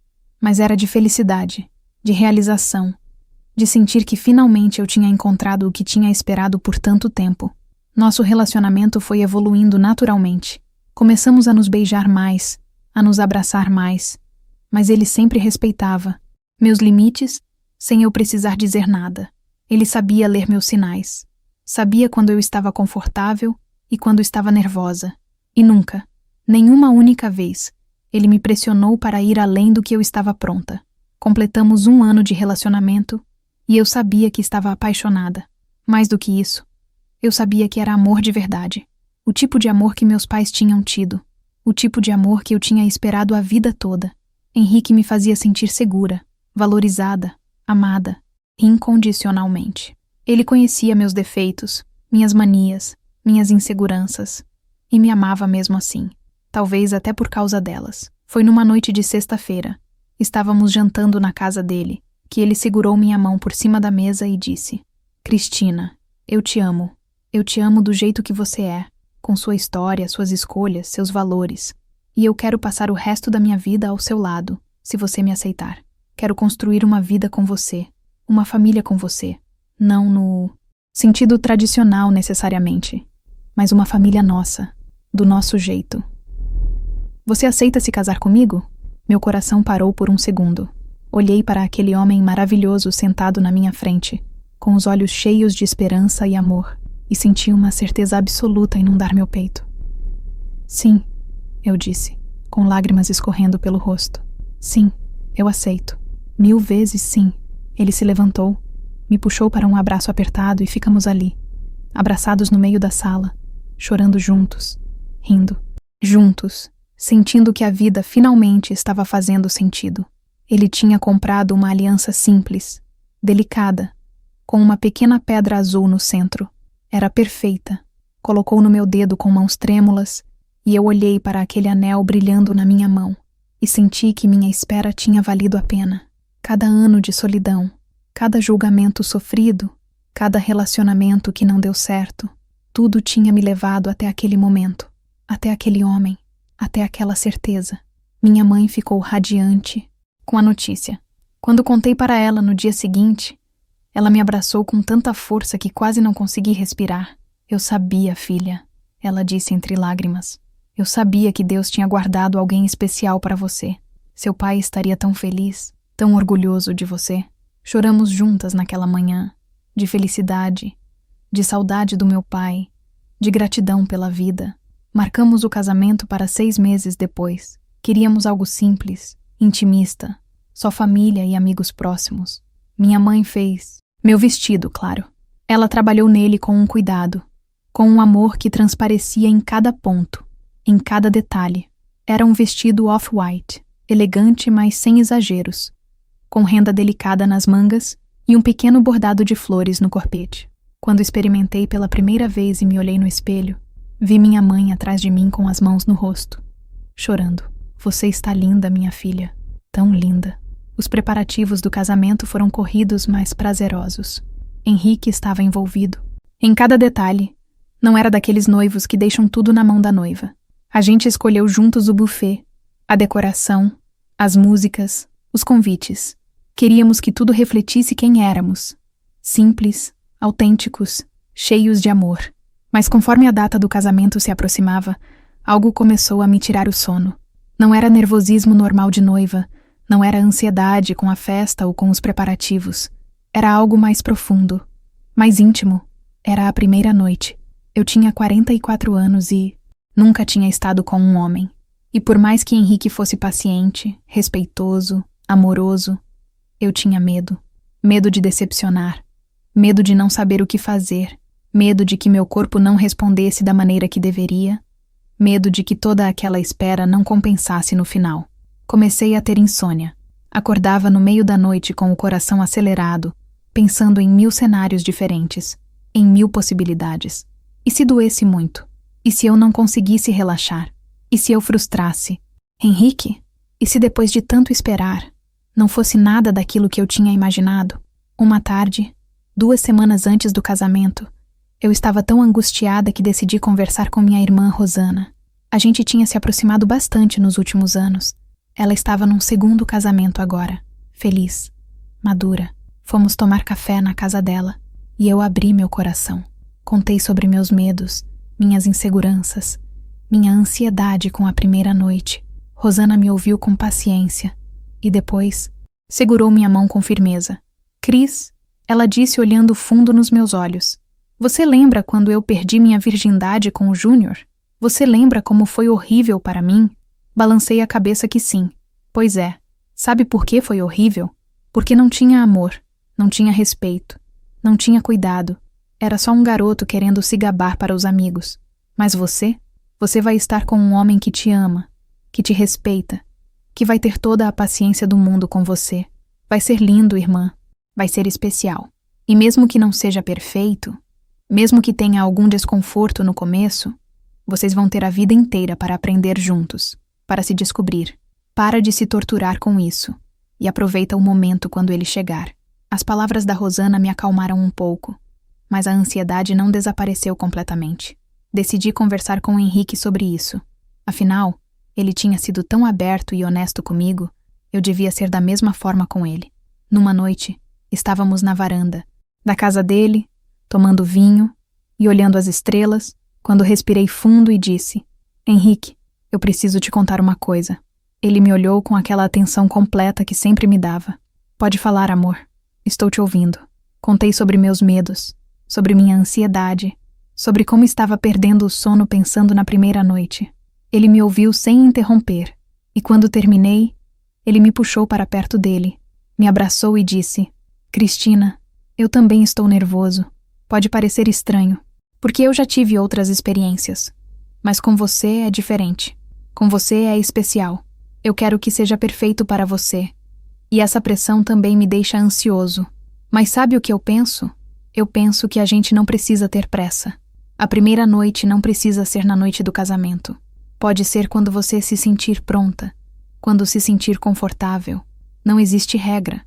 A: mas era de felicidade, de realização, de sentir que finalmente eu tinha encontrado o que tinha esperado por tanto tempo. Nosso relacionamento foi evoluindo naturalmente. Começamos a nos beijar mais, a nos abraçar mais, mas ele sempre respeitava meus limites sem eu precisar dizer nada. Ele sabia ler meus sinais. Sabia quando eu estava confortável e quando estava nervosa. E nunca, nenhuma única vez, ele me pressionou para ir além do que eu estava pronta. Completamos 1 ano de relacionamento e eu sabia que estava apaixonada. Mais do que isso, eu sabia que era amor de verdade. O tipo de amor que meus pais tinham tido. O tipo de amor que eu tinha esperado a vida toda. Henrique me fazia sentir segura, valorizada, amada, incondicionalmente. Ele conhecia meus defeitos, minhas manias, minhas inseguranças, e me amava mesmo assim, talvez até por causa delas. Foi numa noite de sexta-feira. Estávamos jantando na casa dele, que ele segurou minha mão por cima da mesa e disse: "Cristina, eu te amo. Eu te amo do jeito que você é, com sua história, suas escolhas, seus valores. E eu quero passar o resto da minha vida ao seu lado, se você me aceitar. Quero construir uma vida com você, uma família com você. Não no sentido tradicional necessariamente, mas uma família nossa, do nosso jeito. Você aceita se casar comigo?" Meu coração parou por um segundo. Olhei para aquele homem maravilhoso sentado na minha frente, com os olhos cheios de esperança e amor, e senti uma certeza absoluta inundar meu peito. "Sim", eu disse, com lágrimas escorrendo pelo rosto. "Sim, eu aceito. 1000 vezes sim." Ele se levantou, me puxou para um abraço apertado e ficamos ali, abraçados no meio da sala, chorando juntos, rindo, juntos, sentindo que a vida finalmente estava fazendo sentido. Ele tinha comprado uma aliança simples, delicada, com uma pequena pedra azul no centro. Era perfeita. Colocou no meu dedo com mãos trêmulas e eu olhei para aquele anel brilhando na minha mão e senti que minha espera tinha valido a pena. Cada ano de solidão, cada julgamento sofrido, cada relacionamento que não deu certo, tudo tinha me levado até aquele momento, até aquele homem, até aquela certeza. Minha mãe ficou radiante com a notícia. Quando contei para ela no dia seguinte, ela me abraçou com tanta força que quase não consegui respirar. "Eu sabia, filha", ela disse entre lágrimas. "Eu sabia que Deus tinha guardado alguém especial para você. Seu pai estaria tão feliz, tão orgulhoso de você." Choramos juntas naquela manhã, de felicidade, de saudade do meu pai, de gratidão pela vida. Marcamos o casamento para 6 meses depois. Queríamos algo simples, intimista, só família e amigos próximos. Minha mãe fez meu vestido, claro. Ela trabalhou nele com um cuidado, com um amor que transparecia em cada ponto, em cada detalhe. Era um vestido off-white, elegante, mas sem exageros, com renda delicada nas mangas e um pequeno bordado de flores no corpete. Quando experimentei pela primeira vez e me olhei no espelho, vi minha mãe atrás de mim com as mãos no rosto, chorando. "Você está linda, minha filha, tão linda." Os preparativos do casamento foram corridos, mas prazerosos. Henrique estava envolvido. Em cada detalhe, não era daqueles noivos que deixam tudo na mão da noiva. A gente escolheu juntos o buffet, a decoração, as músicas, os convites. Queríamos que tudo refletisse quem éramos. Simples, autênticos, cheios de amor. Mas conforme a data do casamento se aproximava, algo começou a me tirar o sono. Não era nervosismo normal de noiva, não era ansiedade com a festa ou com os preparativos. Era algo mais profundo, mais íntimo. Era a primeira noite. Eu tinha 44 anos e nunca tinha estado com um homem. E por mais que Henrique fosse paciente, respeitoso, amoroso, eu tinha medo. Medo de decepcionar. Medo de não saber o que fazer. Medo de que meu corpo não respondesse da maneira que deveria. Medo de que toda aquela espera não compensasse no final. Comecei a ter insônia. Acordava no meio da noite com o coração acelerado, pensando em 1000 cenários diferentes, em 1000 possibilidades. E se doesse muito? E se eu não conseguisse relaxar? E se eu frustrasse? Henrique? E se depois de tanto esperar, não fosse nada daquilo que eu tinha imaginado? Uma tarde, 2 semanas antes do casamento, eu estava tão angustiada que decidi conversar com minha irmã Rosana. A gente tinha se aproximado bastante nos últimos anos. Ela estava num segundo casamento agora, feliz, madura. Fomos tomar café na casa dela e eu abri meu coração. Contei sobre meus medos, minhas inseguranças, minha ansiedade com a primeira noite. Rosana me ouviu com paciência e depois segurou minha mão com firmeza. Cris, ela disse olhando fundo nos meus olhos. Você lembra quando eu perdi minha virgindade com o Júnior? Você lembra como foi horrível para mim? Balancei a cabeça que sim. Pois é. Sabe por que foi horrível? Porque não tinha amor, não tinha respeito, não tinha cuidado. Era só um garoto querendo se gabar para os amigos. Mas você vai estar com um homem que te ama, que te respeita, que vai ter toda a paciência do mundo com você. Vai ser lindo, irmã. Vai ser especial. E mesmo que não seja perfeito, mesmo que tenha algum desconforto no começo, vocês vão ter a vida inteira para aprender juntos, para se descobrir. Para de se torturar com isso e aproveita o momento quando ele chegar. As palavras da Rosana me acalmaram um pouco, mas a ansiedade não desapareceu completamente. Decidi conversar com o Henrique sobre isso. Afinal, ele tinha sido tão aberto e honesto comigo, eu devia ser da mesma forma com ele. Numa noite, estávamos na varanda da casa dele, tomando vinho e olhando as estrelas, quando respirei fundo e disse: Henrique, eu preciso te contar uma coisa. Ele me olhou com aquela atenção completa que sempre me dava. Pode falar, amor. Estou te ouvindo. Contei sobre meus medos, sobre minha ansiedade, sobre como estava perdendo o sono pensando na primeira noite. Ele me ouviu sem interromper, e quando terminei, ele me puxou para perto dele, me abraçou e disse: Cristina, eu também estou nervoso. Pode parecer estranho, porque eu já tive outras experiências. Mas com você é diferente. Com você é especial. Eu quero que seja perfeito para você. E essa pressão também me deixa ansioso. Mas sabe o que eu penso? Eu penso que a gente não precisa ter pressa. A primeira noite não precisa ser na noite do casamento. Pode ser quando você se sentir pronta, quando se sentir confortável. Não existe regra.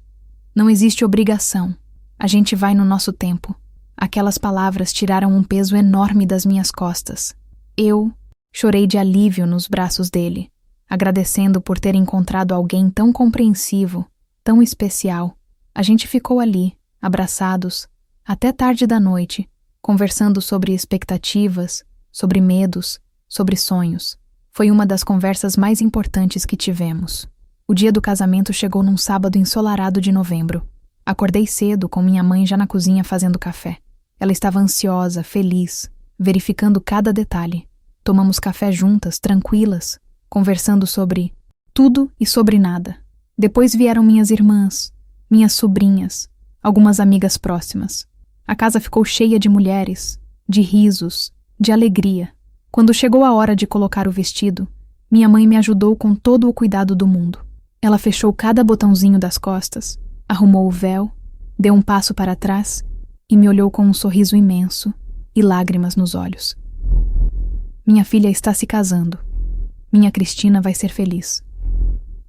A: Não existe obrigação. A gente vai no nosso tempo. Aquelas palavras tiraram um peso enorme das minhas costas. Eu chorei de alívio nos braços dele, agradecendo por ter encontrado alguém tão compreensivo, tão especial. A gente ficou ali, abraçados, até tarde da noite, conversando sobre expectativas, sobre medos, sobre sonhos. Foi uma das conversas mais importantes que tivemos. O dia do casamento chegou num sábado ensolarado de novembro. Acordei cedo com minha mãe já na cozinha fazendo café. Ela estava ansiosa, feliz, verificando cada detalhe. Tomamos café juntas, tranquilas, conversando sobre tudo e sobre nada. Depois vieram minhas irmãs, minhas sobrinhas, algumas amigas próximas. A casa ficou cheia de mulheres, de risos, de alegria. Quando chegou a hora de colocar o vestido, minha mãe me ajudou com todo o cuidado do mundo. Ela fechou cada botãozinho das costas, arrumou o véu, deu um passo para trás e me olhou com um sorriso imenso e lágrimas nos olhos. Minha filha está se casando. Minha Cristina vai ser feliz.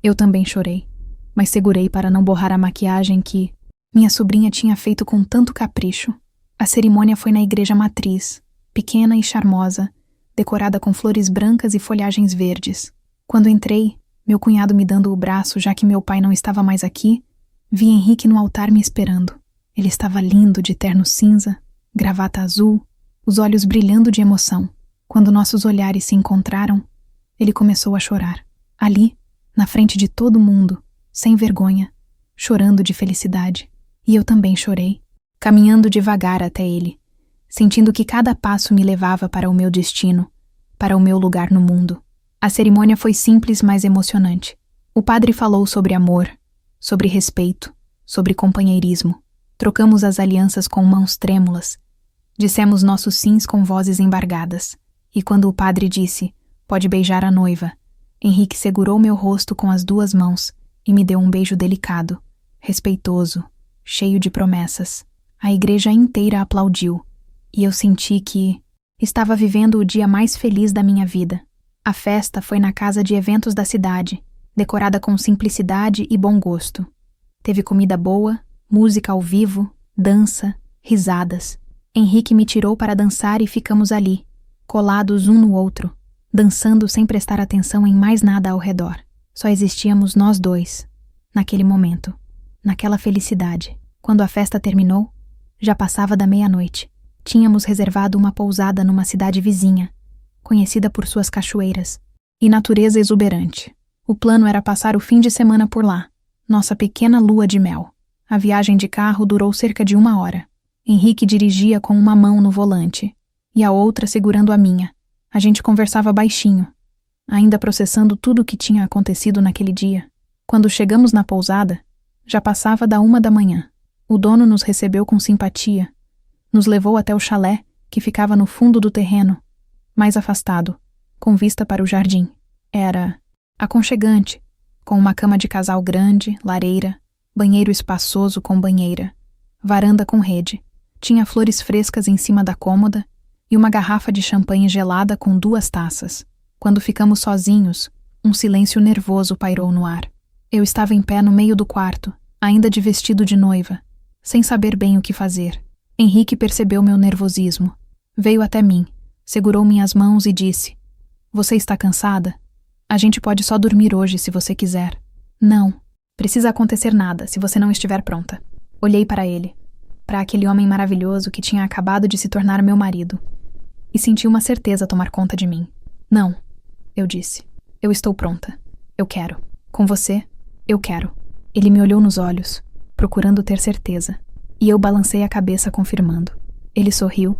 A: Eu também chorei, mas segurei para não borrar a maquiagem que minha sobrinha tinha feito com tanto capricho. A cerimônia foi na igreja matriz, pequena e charmosa, decorada com flores brancas e folhagens verdes. Quando entrei, meu cunhado me dando o braço, já que meu pai não estava mais aqui, vi Henrique no altar me esperando. Ele estava lindo de terno cinza, gravata azul, os olhos brilhando de emoção. Quando nossos olhares se encontraram, ele começou a chorar. Ali, na frente de todo mundo, sem vergonha, chorando de felicidade. E eu também chorei, caminhando devagar até ele, sentindo que cada passo me levava para o meu destino, para o meu lugar no mundo. A cerimônia foi simples, mas emocionante. O padre falou sobre amor, sobre respeito, sobre companheirismo. Trocamos as alianças com mãos trêmulas. Dissemos nossos sims com vozes embargadas. E quando o padre disse, pode beijar a noiva, Henrique segurou meu rosto com as 2 mãos e me deu um beijo delicado, respeitoso, cheio de promessas. A igreja inteira aplaudiu, e eu senti que estava vivendo o dia mais feliz da minha vida. A festa foi na casa de eventos da cidade, decorada com simplicidade e bom gosto. Teve comida boa, música ao vivo, dança, risadas. Henrique me tirou para dançar e ficamos ali, colados um no outro, dançando sem prestar atenção em mais nada ao redor. Só existíamos nós dois, naquele momento, naquela felicidade. Quando a festa terminou, já passava da meia-noite. Tínhamos reservado uma pousada numa cidade vizinha, conhecida por suas cachoeiras e natureza exuberante. O plano era passar o fim de semana por lá, nossa pequena lua de mel. A viagem de carro durou cerca de 1 hora. Henrique dirigia com uma mão no volante e a outra segurando a minha. A gente conversava baixinho, ainda processando tudo o que tinha acontecido naquele dia. Quando chegamos na pousada, já passava da 1 da manhã. O dono nos recebeu com simpatia. Nos levou até o chalé, que ficava no fundo do terreno, mais afastado, com vista para o jardim. Era aconchegante, com uma cama de casal grande, lareira, banheiro espaçoso com banheira, varanda com rede. Tinha flores frescas em cima da cômoda e uma garrafa de champanhe gelada com 2 taças. Quando ficamos sozinhos, um silêncio nervoso pairou no ar. Eu estava em pé no meio do quarto, ainda de vestido de noiva, sem saber bem o que fazer. Henrique percebeu meu nervosismo. Veio até mim, segurou minhas mãos e disse: "Você está cansada? A gente pode só dormir hoje se você quiser." "Não, precisa acontecer nada se você não estiver pronta." Olhei para ele, para aquele homem maravilhoso que tinha acabado de se tornar meu marido, e senti uma certeza tomar conta de mim. "Não", eu disse. "Eu estou pronta. Eu quero. Com você, eu quero." Ele me olhou nos olhos, procurando ter certeza, e eu balancei a cabeça confirmando. Ele sorriu,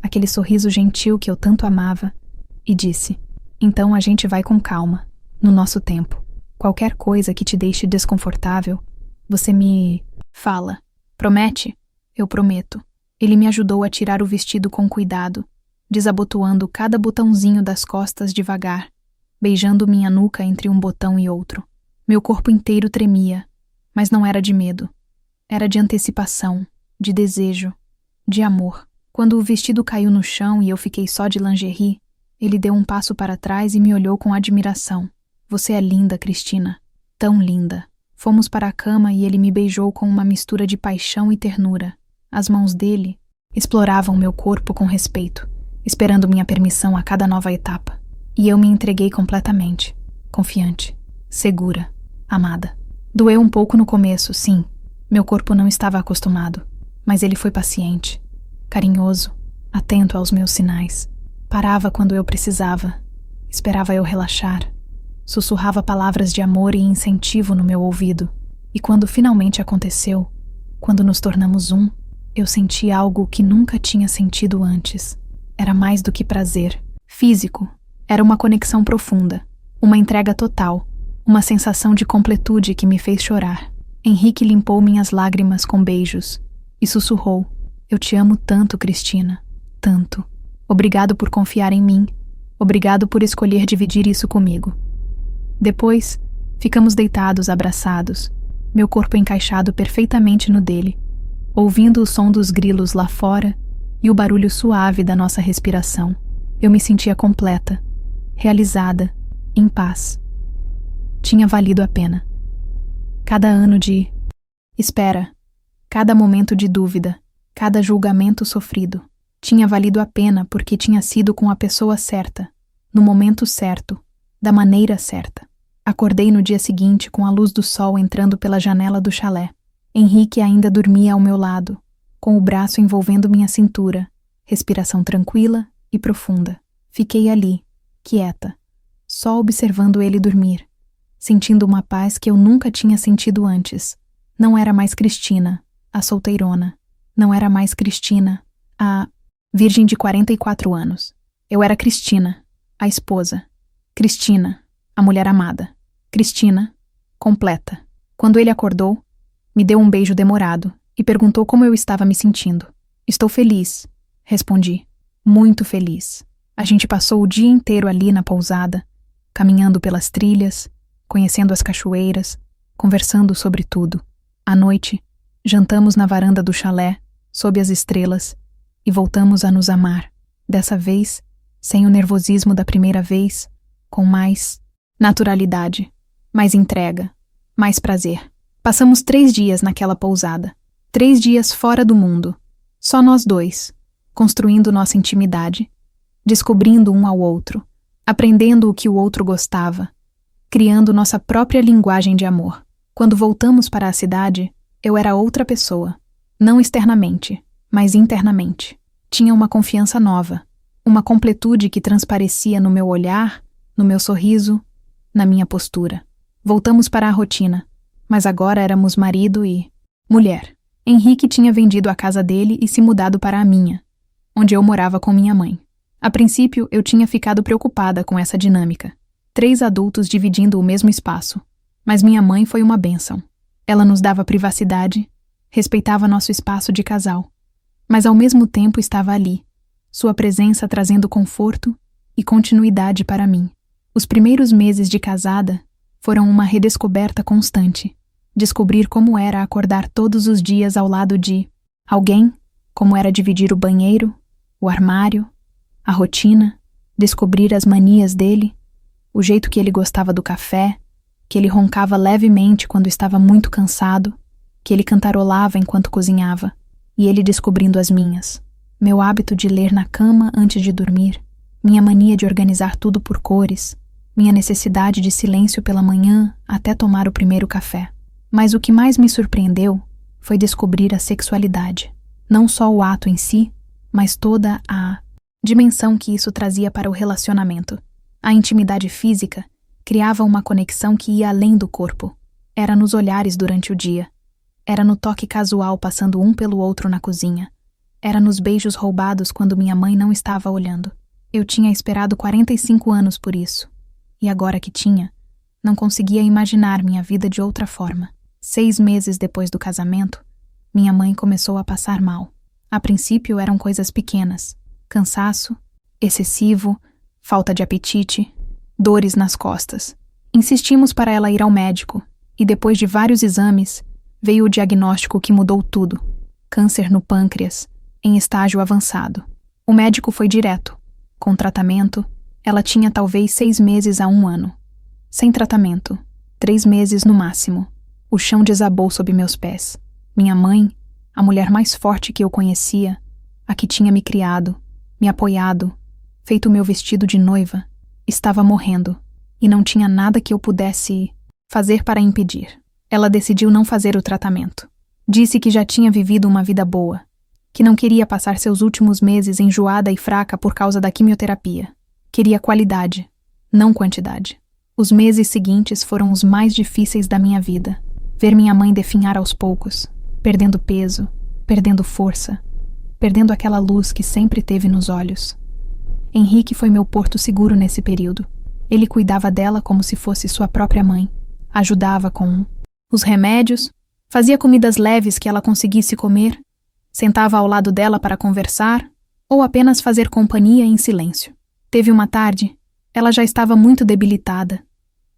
A: aquele sorriso gentil que eu tanto amava, e disse: "Então a gente vai com calma, no nosso tempo. Qualquer coisa que te deixe desconfortável, você me fala. Promete?" "Eu prometo." Ele me ajudou a tirar o vestido com cuidado, desabotoando cada botãozinho das costas devagar, beijando minha nuca entre um botão e outro. Meu corpo inteiro tremia, mas não era de medo. Era de antecipação, de desejo, de amor. Quando o vestido caiu no chão e eu fiquei só de lingerie, ele deu um passo para trás e me olhou com admiração. "Você é linda, Cristina. Tão linda." Fomos para a cama e ele me beijou com uma mistura de paixão e ternura. As mãos dele exploravam meu corpo com respeito, esperando minha permissão a cada nova etapa. E eu me entreguei completamente, confiante, segura, amada. Doeu um pouco no começo, sim. Meu corpo não estava acostumado, mas ele foi paciente, carinhoso, atento aos meus sinais. Parava quando eu precisava, esperava eu relaxar, sussurrava palavras de amor e incentivo no meu ouvido. E quando finalmente aconteceu, quando nos tornamos um, eu senti algo que nunca tinha sentido antes. Era mais do que prazer físico, era uma conexão profunda, uma entrega total, uma sensação de completude que me fez chorar. Henrique limpou minhas lágrimas com beijos e sussurrou: "Eu te amo tanto, Cristina, tanto. Obrigado por confiar em mim, obrigado por escolher dividir isso comigo." Depois, ficamos deitados, abraçados, meu corpo encaixado perfeitamente no dele, ouvindo o som dos grilos lá fora e o barulho suave da nossa respiração. Eu me sentia completa, realizada, em paz. Tinha valido a pena. Cada ano de espera, cada momento de dúvida, cada julgamento sofrido, tinha valido a pena porque tinha sido com a pessoa certa, no momento certo, da maneira certa. Acordei no dia seguinte com a luz do sol entrando pela janela do chalé. Henrique ainda dormia ao meu lado, com o braço envolvendo minha cintura, respiração tranquila e profunda. Fiquei ali, quieta, só observando ele dormir, sentindo uma paz que eu nunca tinha sentido antes. Não era mais Cristina, a solteirona. Não era mais Cristina, a virgem de 44 anos. Eu era Cristina, a esposa. Cristina, a mulher amada. Cristina, completa. Quando ele acordou, me deu um beijo demorado e perguntou como eu estava me sentindo. "Estou feliz", respondi. "Muito feliz." A gente passou o dia inteiro ali na pousada, caminhando pelas trilhas, conhecendo as cachoeiras, conversando sobre tudo. À noite, jantamos na varanda do chalé, sob as estrelas, e voltamos a nos amar. Dessa vez, sem o nervosismo da primeira vez, com mais naturalidade, mais entrega, mais prazer. Passamos 3 dias naquela pousada. 3 dias fora do mundo, Só nós dois, construindo nossa intimidade, descobrindo um ao outro, aprendendo o que o outro gostava, criando nossa própria linguagem de amor. Quando voltamos para a cidade, eu era outra pessoa, não externamente, mas internamente. Tinha uma confiança nova, uma completude que transparecia no meu olhar, no meu sorriso, na minha postura. Voltamos para a rotina, mas agora éramos marido e mulher. Henrique tinha vendido a casa dele e se mudado para a minha, onde eu morava com minha mãe. A princípio, eu tinha ficado preocupada com essa dinâmica. 3 adultos dividindo o mesmo espaço. Mas minha mãe foi uma bênção. Ela nos dava privacidade, respeitava nosso espaço de casal. Mas ao mesmo tempo estava ali, sua presença trazendo conforto e continuidade para mim. Os primeiros meses de casada foram uma redescoberta constante. Descobrir como era acordar todos os dias ao lado de alguém, como era dividir o banheiro, o armário, a rotina, descobrir as manias dele, o jeito que ele gostava do café, que ele roncava levemente quando estava muito cansado, que ele cantarolava enquanto cozinhava, e ele descobrindo as minhas. Meu hábito de ler na cama antes de dormir, minha mania de organizar tudo por cores, minha necessidade de silêncio pela manhã até tomar o primeiro café. Mas o que mais me surpreendeu foi descobrir a sexualidade. Não só o ato em si, mas toda a dimensão que isso trazia para o relacionamento. A intimidade física criava uma conexão que ia além do corpo. Era nos olhares durante o dia. Era no toque casual passando um pelo outro na cozinha. Era nos beijos roubados quando minha mãe não estava olhando. Eu tinha esperado 45 anos por isso. E agora que tinha, não conseguia imaginar minha vida de outra forma. 6 meses depois do casamento, minha mãe começou a passar mal. A princípio eram coisas pequenas. Cansaço, excessivo, falta de apetite, dores nas costas. Insistimos para ela ir ao médico, e depois de vários exames, veio o diagnóstico que mudou tudo. Câncer no pâncreas, em estágio avançado. O médico foi direto. Com tratamento, ela tinha talvez 6 meses a 1 ano. Sem tratamento, 3 meses no máximo. O chão desabou sob meus pés. Minha mãe, a mulher mais forte que eu conhecia, a que tinha me criado, me apoiado, feito o meu vestido de noiva, estava morrendo, e não tinha nada que eu pudesse fazer para impedir. Ela decidiu não fazer o tratamento. Disse que já tinha vivido uma vida boa, que não queria passar seus últimos meses enjoada e fraca por causa da quimioterapia. Queria qualidade, não quantidade. Os meses seguintes foram os mais difíceis da minha vida. Ver minha mãe definhar aos poucos, perdendo peso, perdendo força, perdendo aquela luz que sempre teve nos olhos. Henrique foi meu porto seguro nesse período. Ele cuidava dela como se fosse sua própria mãe. Ajudava com os remédios, fazia comidas leves que ela conseguisse comer, sentava ao lado dela para conversar ou apenas fazer companhia em silêncio. Teve uma tarde, ela já estava muito debilitada,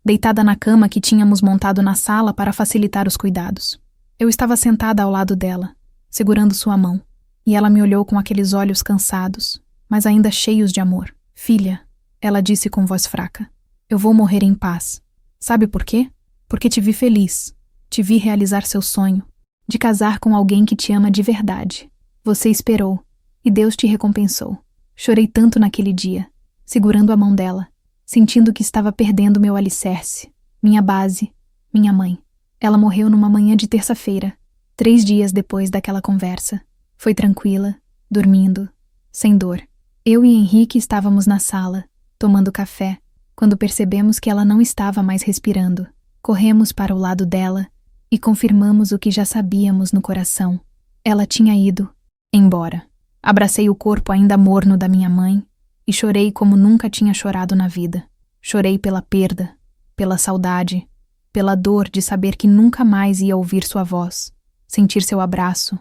A: deitada na cama que tínhamos montado na sala para facilitar os cuidados. Eu estava sentada ao lado dela, segurando sua mão, e ela me olhou com aqueles olhos cansados, mas ainda cheios de amor. Filha, ela disse com voz fraca, eu vou morrer em paz. Sabe por quê? Porque te vi feliz, te vi realizar seu sonho, de casar com alguém que te ama de verdade. Você esperou, e Deus te recompensou. Chorei tanto naquele dia, segurando a mão dela, sentindo que estava perdendo meu alicerce, minha base, minha mãe. Ela morreu numa manhã de terça-feira, 3 dias depois daquela conversa. Foi tranquila, dormindo, sem dor. Eu e Henrique estávamos na sala, tomando café, quando percebemos que ela não estava mais respirando. Corremos para o lado dela e confirmamos o que já sabíamos no coração. Ela tinha ido embora. Abracei o corpo ainda morno da minha mãe e chorei como nunca tinha chorado na vida. Chorei pela perda, pela saudade, pela dor de saber que nunca mais ia ouvir sua voz, sentir seu abraço,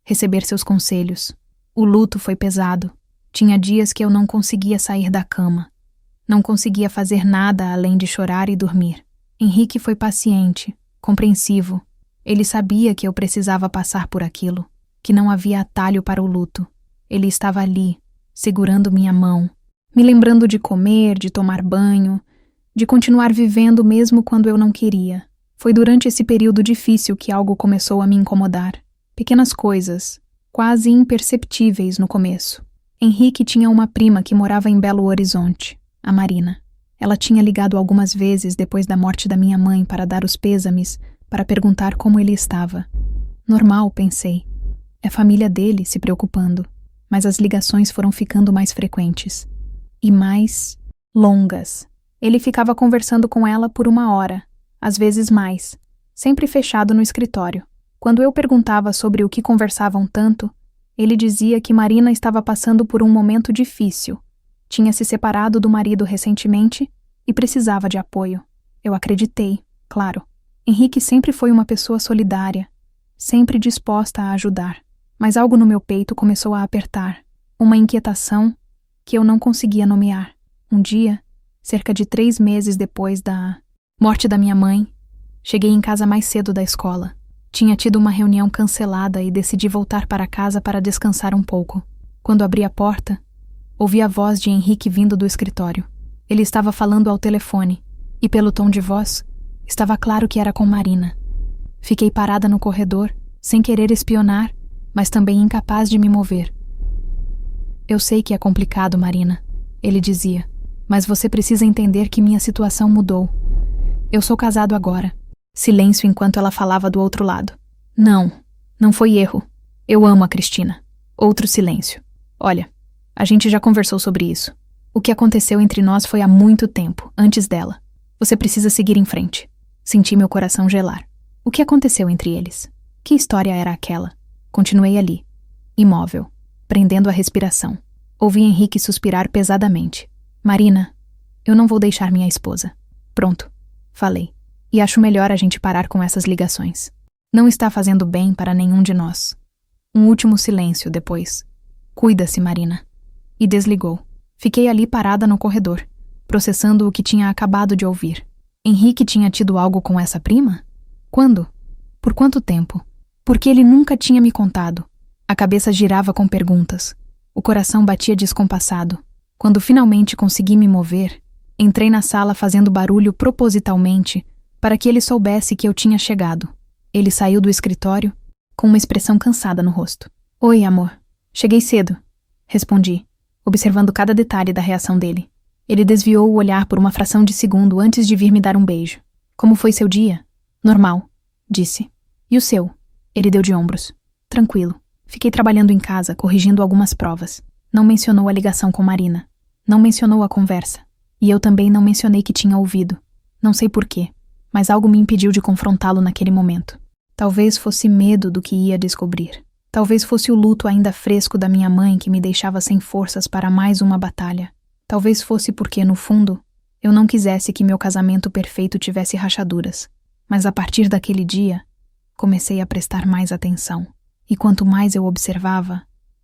A: receber seus conselhos. O luto foi pesado. Tinha dias que eu não conseguia sair da cama. Não conseguia fazer nada além de chorar e dormir. Henrique foi paciente, compreensivo. Ele sabia que eu precisava passar por aquilo, que não havia atalho para o luto. Ele estava ali, segurando minha mão, me lembrando de comer, de tomar banho, de continuar vivendo mesmo quando eu não queria. Foi durante esse período difícil que algo começou a me incomodar. Pequenas coisas, quase imperceptíveis no começo. Henrique tinha uma prima que morava em Belo Horizonte, a Marina. Ela tinha ligado algumas vezes depois da morte da minha mãe para dar os pêsames, para perguntar como ele estava. Normal, pensei. É a família dele se preocupando. Mas as ligações foram ficando mais frequentes. E mais longas. Ele ficava conversando com ela por 1 hora, às vezes mais, sempre fechado no escritório. Quando eu perguntava sobre o que conversavam tanto, ele dizia que Marina estava passando por um momento difícil. Tinha se separado do marido recentemente e precisava de apoio. Eu acreditei, claro. Henrique sempre foi uma pessoa solidária, sempre disposta a ajudar. Mas algo no meu peito começou a apertar, uma inquietação que eu não conseguia nomear. Um dia, cerca de 3 meses depois da morte da minha mãe, cheguei em casa mais cedo da escola. Tinha tido uma reunião cancelada e decidi voltar para casa para descansar um pouco. Quando abri a porta, ouvi a voz de Henrique vindo do escritório. Ele estava falando ao telefone, e pelo tom de voz, estava claro que era com Marina. Fiquei parada no corredor, sem querer espionar, mas também incapaz de me mover. Eu sei que é complicado, Marina, ele dizia, mas você precisa entender que minha situação mudou. Eu sou casado agora. Silêncio enquanto ela falava do outro lado. Não foi erro. Eu amo a Cristina. Outro silêncio. Olha, a gente já conversou sobre isso. O que aconteceu entre nós foi há muito tempo, antes dela. Você precisa seguir em frente. Senti meu coração gelar. O que aconteceu entre eles? Que história era aquela? Continuei ali, imóvel, prendendo a respiração. Ouvi Henrique suspirar pesadamente. Marina, eu não vou deixar minha esposa. Pronto, falei. E acho melhor a gente parar com essas ligações. Não está fazendo bem para nenhum de nós. Um último silêncio depois. Cuida-se, Marina. E desligou. Fiquei ali parada no corredor, processando o que tinha acabado de ouvir. Henrique tinha tido algo com essa prima? Quando? Por quanto tempo? Porque ele nunca tinha me contado. A cabeça girava com perguntas. O coração batia descompassado. Quando finalmente consegui me mover, entrei na sala fazendo barulho propositalmente para que ele soubesse que eu tinha chegado. Ele saiu do escritório com uma expressão cansada no rosto. Oi, amor. Cheguei cedo, respondi, observando cada detalhe da reação dele. Ele desviou o olhar por uma fração de segundo antes de vir me dar um beijo. Como foi seu dia? Normal, disse. E o seu? Ele deu de ombros. Tranquilo. Fiquei trabalhando em casa, corrigindo algumas provas. Não mencionou a ligação com Marina. Não mencionou a conversa. E eu também não mencionei que tinha ouvido. Não sei porquê, mas algo me impediu de confrontá-lo naquele momento. Talvez fosse medo do que ia descobrir. Talvez fosse o luto ainda fresco da minha mãe que me deixava sem forças para mais uma batalha. Talvez fosse porque, no fundo, eu não quisesse que meu casamento perfeito tivesse rachaduras. Mas a partir daquele dia, comecei a prestar mais atenção. E quanto mais eu observava,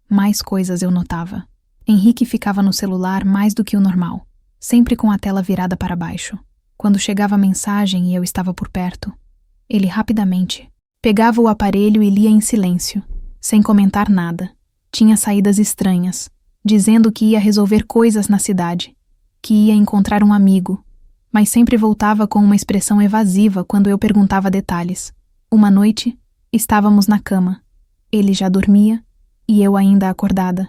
A: mais coisas eu notava. Henrique ficava no celular mais do que o normal, sempre com a tela virada para baixo. Quando chegava a mensagem e eu estava por perto, ele rapidamente pegava o aparelho e lia em silêncio, sem comentar nada. Tinha saídas estranhas, dizendo que ia resolver coisas na cidade, que ia encontrar um amigo, mas sempre voltava com uma expressão evasiva quando eu perguntava detalhes. Uma noite, estávamos na cama. Ele já dormia e eu ainda acordada,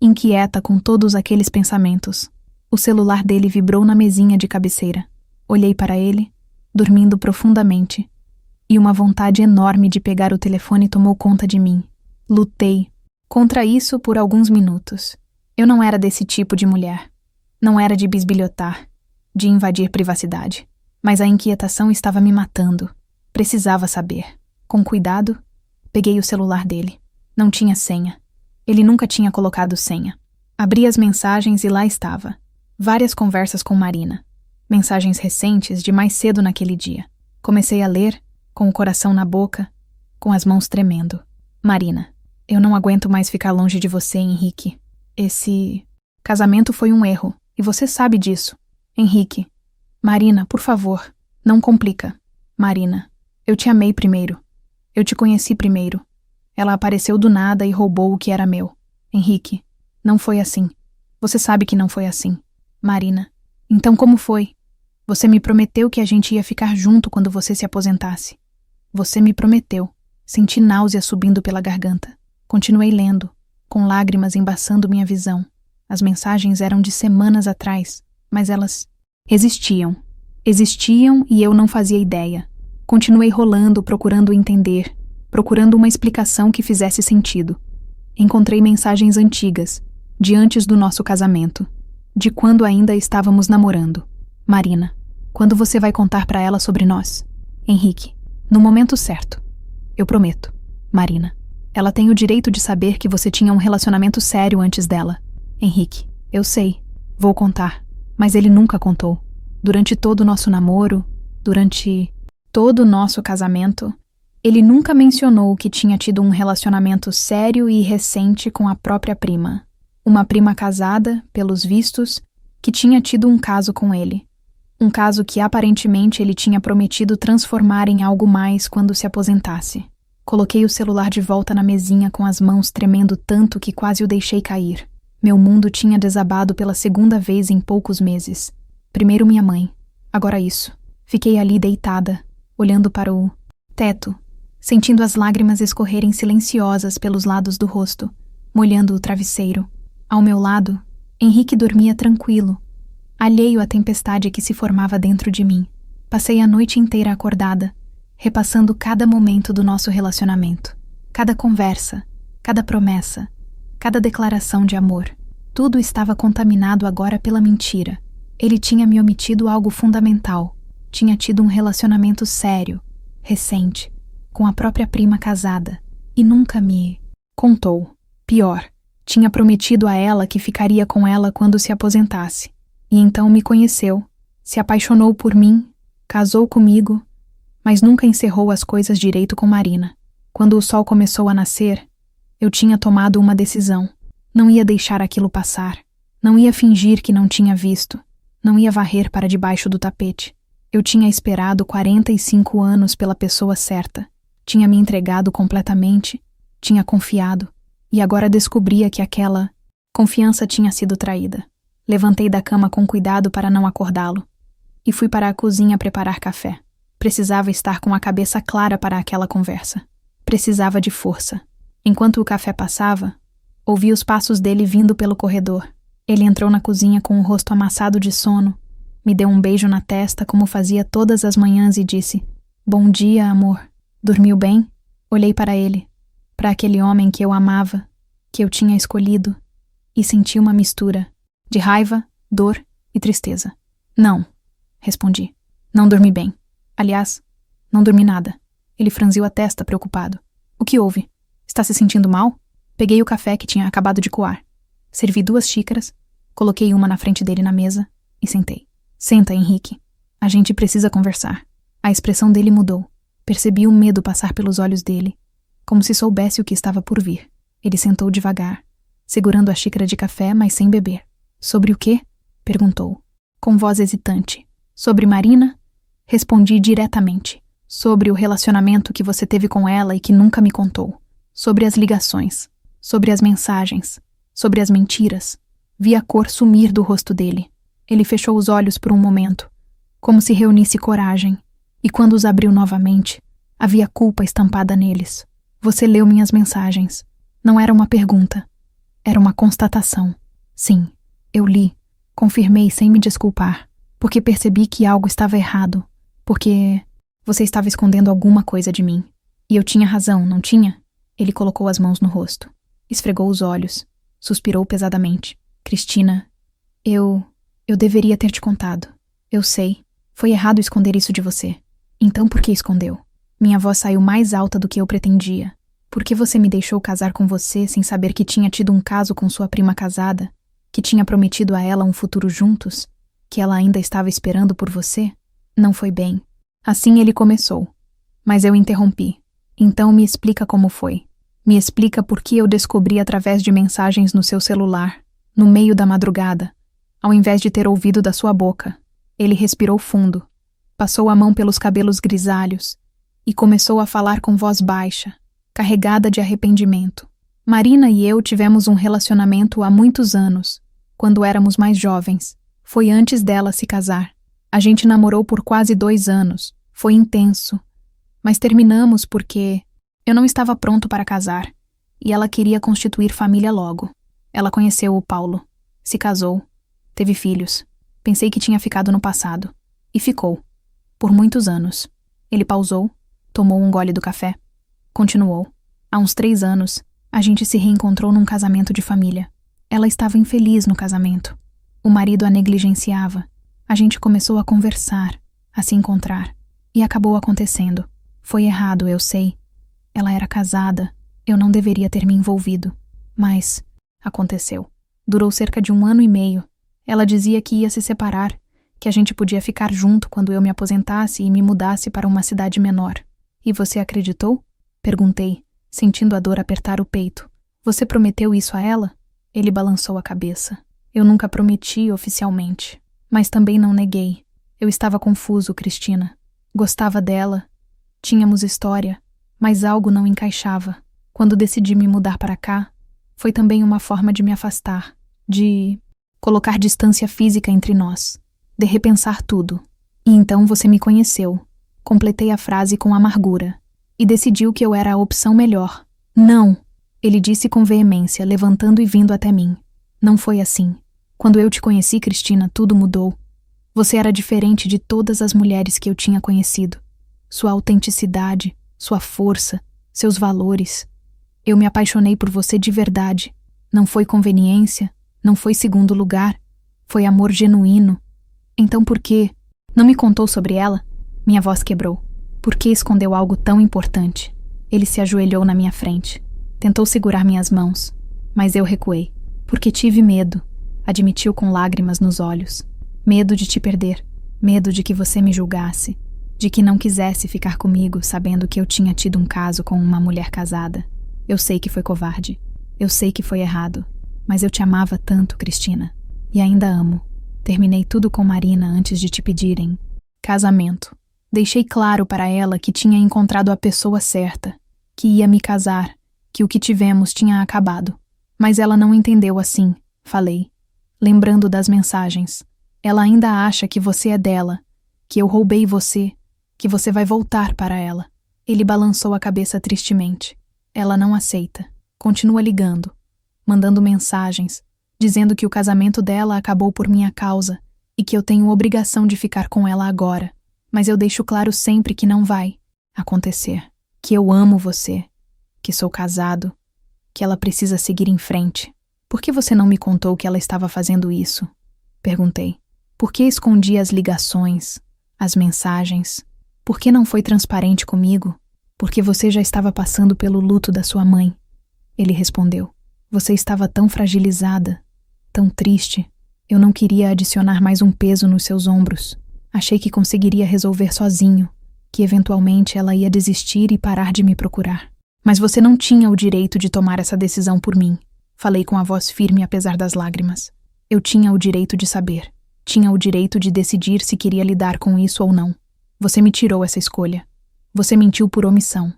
A: inquieta com todos aqueles pensamentos. O celular dele vibrou na mesinha de cabeceira. Olhei para ele, dormindo profundamente, e uma vontade enorme de pegar o telefone tomou conta de mim. Lutei contra isso por alguns minutos. Eu não era desse tipo de mulher. Não era de bisbilhotar, de invadir privacidade. Mas a inquietação estava me matando. Precisava saber. Com cuidado, peguei o celular dele. Não tinha senha. Ele nunca tinha colocado senha. Abri as mensagens e lá estava. Várias conversas com Marina. Mensagens recentes de mais cedo naquele dia. Comecei a ler, com o coração na boca, com as mãos tremendo. Marina, eu não aguento mais ficar longe de você, Henrique. Esse casamento foi um erro, e você sabe disso. Henrique. Marina, por favor, não complica. Marina, eu te amei primeiro. Eu te conheci primeiro. Ela apareceu do nada e roubou o que era meu. Henrique, não foi assim. Você sabe que não foi assim. Marina, então como foi? Você me prometeu que a gente ia ficar junto quando você se aposentasse. Você me prometeu. Senti náusea subindo pela garganta. Continuei lendo, com lágrimas embaçando minha visão. As mensagens eram de semanas atrás, mas elas existiam. Existiam e eu não fazia ideia. Continuei rolando, procurando entender, procurando uma explicação que fizesse sentido. Encontrei mensagens antigas, de antes do nosso casamento, de quando ainda estávamos namorando. Marina, quando você vai contar para ela sobre nós? Henrique, no momento certo. Eu prometo. Marina, ela tem o direito de saber que você tinha um relacionamento sério antes dela. Henrique, eu sei. Vou contar. Mas ele nunca contou. Durante todo o nosso namoro, durante todo o nosso casamento, ele nunca mencionou que tinha tido um relacionamento sério e recente com a própria prima. Uma prima casada, pelos vistos, que tinha tido um caso com ele. Um caso que aparentemente ele tinha prometido transformar em algo mais quando se aposentasse. Coloquei o celular de volta na mesinha com as mãos tremendo tanto que quase o deixei cair. Meu mundo tinha desabado pela segunda vez em poucos meses. Primeiro minha mãe, agora isso. Fiquei ali deitada, olhando para o teto, sentindo as lágrimas escorrerem silenciosas pelos lados do rosto, molhando o travesseiro. Ao meu lado, Henrique dormia tranquilo, alheio à tempestade que se formava dentro de mim. Passei a noite inteira acordada, repassando cada momento do nosso relacionamento, cada conversa, cada promessa, cada declaração de amor. Tudo estava contaminado agora pela mentira. Ele tinha me omitido algo fundamental. Tinha tido um relacionamento sério, recente, com a própria prima casada, e nunca me contou. Pior, tinha prometido a ela que ficaria com ela quando se aposentasse. E então me conheceu, se apaixonou por mim, casou comigo, mas nunca encerrou as coisas direito com Marina. Quando o sol começou a nascer, eu tinha tomado uma decisão. Não ia deixar aquilo passar. Não ia fingir que não tinha visto. Não ia varrer para debaixo do tapete. Eu tinha esperado 45 anos pela pessoa certa. Tinha me entregado completamente. Tinha confiado. E agora descobria que aquela confiança tinha sido traída. Levantei da cama com cuidado para não acordá-lo. E fui para a cozinha preparar café. Precisava estar com a cabeça clara para aquela conversa. Precisava de força. Enquanto o café passava, ouvi os passos dele vindo pelo corredor. Ele entrou na cozinha com o rosto amassado de sono, me deu um beijo na testa como fazia todas as manhãs e disse: "Bom dia, amor. Dormiu bem?" Olhei para ele, para aquele homem que eu amava, que eu tinha escolhido, e senti uma mistura de raiva, dor e tristeza. "Não", respondi. "Não dormi bem. Aliás, não dormi nada." Ele franziu a testa, preocupado. "O que houve? Está se sentindo mal?" Peguei o café que tinha acabado de coar. Servi 2 xícaras, coloquei uma na frente dele na mesa e sentei. "Senta, Henrique. A gente precisa conversar." A expressão dele mudou. Percebi o medo passar pelos olhos dele, como se soubesse o que estava por vir. Ele sentou devagar, segurando a xícara de café, mas sem beber. "Sobre o quê?" perguntou, com voz hesitante. "Sobre Marina?" Respondi diretamente. "Sobre o relacionamento que você teve com ela e que nunca me contou. Sobre as ligações. Sobre as mensagens. Sobre as mentiras." Vi a cor sumir do rosto dele. Ele fechou os olhos por um momento, como se reunisse coragem, e quando os abriu novamente, havia culpa estampada neles. "Você leu minhas mensagens. Não era uma pergunta. Era uma constatação." "Sim, eu li." Confirmei sem me desculpar, porque percebi que algo estava errado, porque você estava escondendo alguma coisa de mim. E eu tinha razão, não tinha? Ele colocou as mãos no rosto, esfregou os olhos, suspirou pesadamente. "Cristina, eu deveria ter te contado. Eu sei. Foi errado esconder isso de você. Então por que escondeu?" Minha voz saiu mais alta do que eu pretendia. "Por que você me deixou casar com você sem saber que tinha tido um caso com sua prima casada? Que tinha prometido a ela um futuro juntos? Que ela ainda estava esperando por você? Não foi bem." Assim ele começou. Mas eu interrompi. "Então me explica como foi. Me explica por que eu descobri através de mensagens no seu celular, no meio da madrugada, ao invés de ter ouvido da sua boca." Ele respirou fundo, passou a mão pelos cabelos grisalhos e começou a falar com voz baixa, carregada de arrependimento. "Marina e eu tivemos um relacionamento há muitos anos, quando éramos mais jovens. Foi antes dela se casar. A gente namorou por quase 2 anos. Foi intenso. Mas terminamos porque eu não estava pronto para casar. e ela queria constituir família logo. Ela conheceu o Paulo, se casou, teve filhos. Pensei que tinha ficado no passado. E ficou. Por muitos anos. Ele pausou, tomou um gole do café. Continuou. Há uns 3 anos, a gente se reencontrou num casamento de família. Ela estava infeliz no casamento. O marido a negligenciava. A gente começou a conversar, a se encontrar. E acabou acontecendo. Foi errado, eu sei. Ela era casada. Eu não deveria ter me envolvido. Mas aconteceu. Durou cerca de 1 ano e meio. Ela dizia que ia se separar, que a gente podia ficar junto quando eu me aposentasse e me mudasse para uma cidade menor. E você acreditou? Perguntei, sentindo a dor apertar o peito. Você prometeu isso a ela? Ele balançou a cabeça. Eu nunca prometi oficialmente, mas também não neguei. Eu estava confuso, Cristina. Gostava dela. Tínhamos história, mas algo não encaixava. Quando decidi me mudar para cá, foi também uma forma de me afastar, de colocar distância física entre nós, de repensar tudo. E então você me conheceu. Completei a frase com amargura. E decidiu que eu era a opção melhor. Não! Ele disse com veemência, levantando e vindo até mim. Não foi assim. Quando eu te conheci, Cristina, tudo mudou. Você era diferente de todas as mulheres que eu tinha conhecido. Sua autenticidade, sua força, seus valores. Eu me apaixonei por você de verdade. Não foi conveniência, não foi segundo lugar. Foi amor genuíno. Então por quê? Não me contou sobre ela? Minha voz quebrou. Por que escondeu algo tão importante? Ele se ajoelhou na minha frente. Tentou segurar minhas mãos, mas eu recuei. Porque tive medo, admitiu com lágrimas nos olhos. Medo de te perder, medo de que você me julgasse, de que não quisesse ficar comigo sabendo que eu tinha tido um caso com uma mulher casada. Eu sei que foi covarde, eu sei que foi errado, mas eu te amava tanto, Cristina, e ainda amo. Terminei tudo com Marina antes de te pedirem casamento. Deixei claro para ela que tinha encontrado a pessoa certa, que ia me casar, que o que tivemos tinha acabado. Mas ela não entendeu assim, falei, lembrando das mensagens. Ela ainda acha que você é dela, que eu roubei você, que você vai voltar para ela. Ele balançou a cabeça tristemente. Ela não aceita. Continua ligando, mandando mensagens, dizendo que o casamento dela acabou por minha causa e que eu tenho obrigação de ficar com ela agora. Mas eu deixo claro sempre que não vai acontecer, que eu amo você, que sou casado, que ela precisa seguir em frente. Por que você não me contou que ela estava fazendo isso? Perguntei. Por que escondia as ligações, as mensagens? Por que não foi transparente comigo? Porque você já estava passando pelo luto da sua mãe. Ele respondeu. Você estava tão fragilizada, tão triste. Eu não queria adicionar mais um peso nos seus ombros. Achei que conseguiria resolver sozinho, que eventualmente ela ia desistir e parar de me procurar. Mas você não tinha o direito de tomar essa decisão por mim. Falei com a voz firme apesar das lágrimas. Eu tinha o direito de saber. Tinha o direito de decidir se queria lidar com isso ou não. Você me tirou essa escolha. Você mentiu por omissão.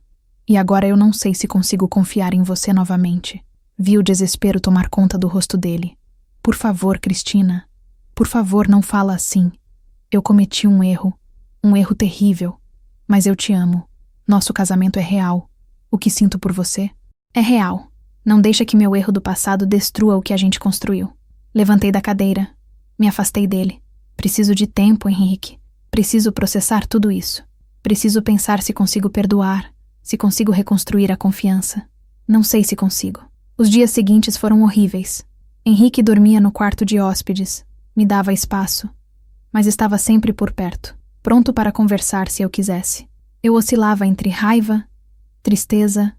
A: E agora eu não sei se consigo confiar em você novamente. Vi o desespero tomar conta do rosto dele. Por favor, Cristina. Por favor, não fala assim. Eu cometi um erro terrível, mas eu te amo. Nosso casamento é real. O que sinto por você é real. Não deixa que meu erro do passado destrua o que a gente construiu. Levantei da cadeira, me afastei dele. Preciso de tempo, Henrique. Preciso processar tudo isso. Preciso pensar se consigo perdoar, se consigo reconstruir a confiança. Não sei se consigo. Os dias seguintes foram horríveis. Henrique dormia no quarto de hóspedes, me dava espaço, mas estava sempre por perto, pronto para conversar se eu quisesse. Eu oscilava entre raiva, tristeza,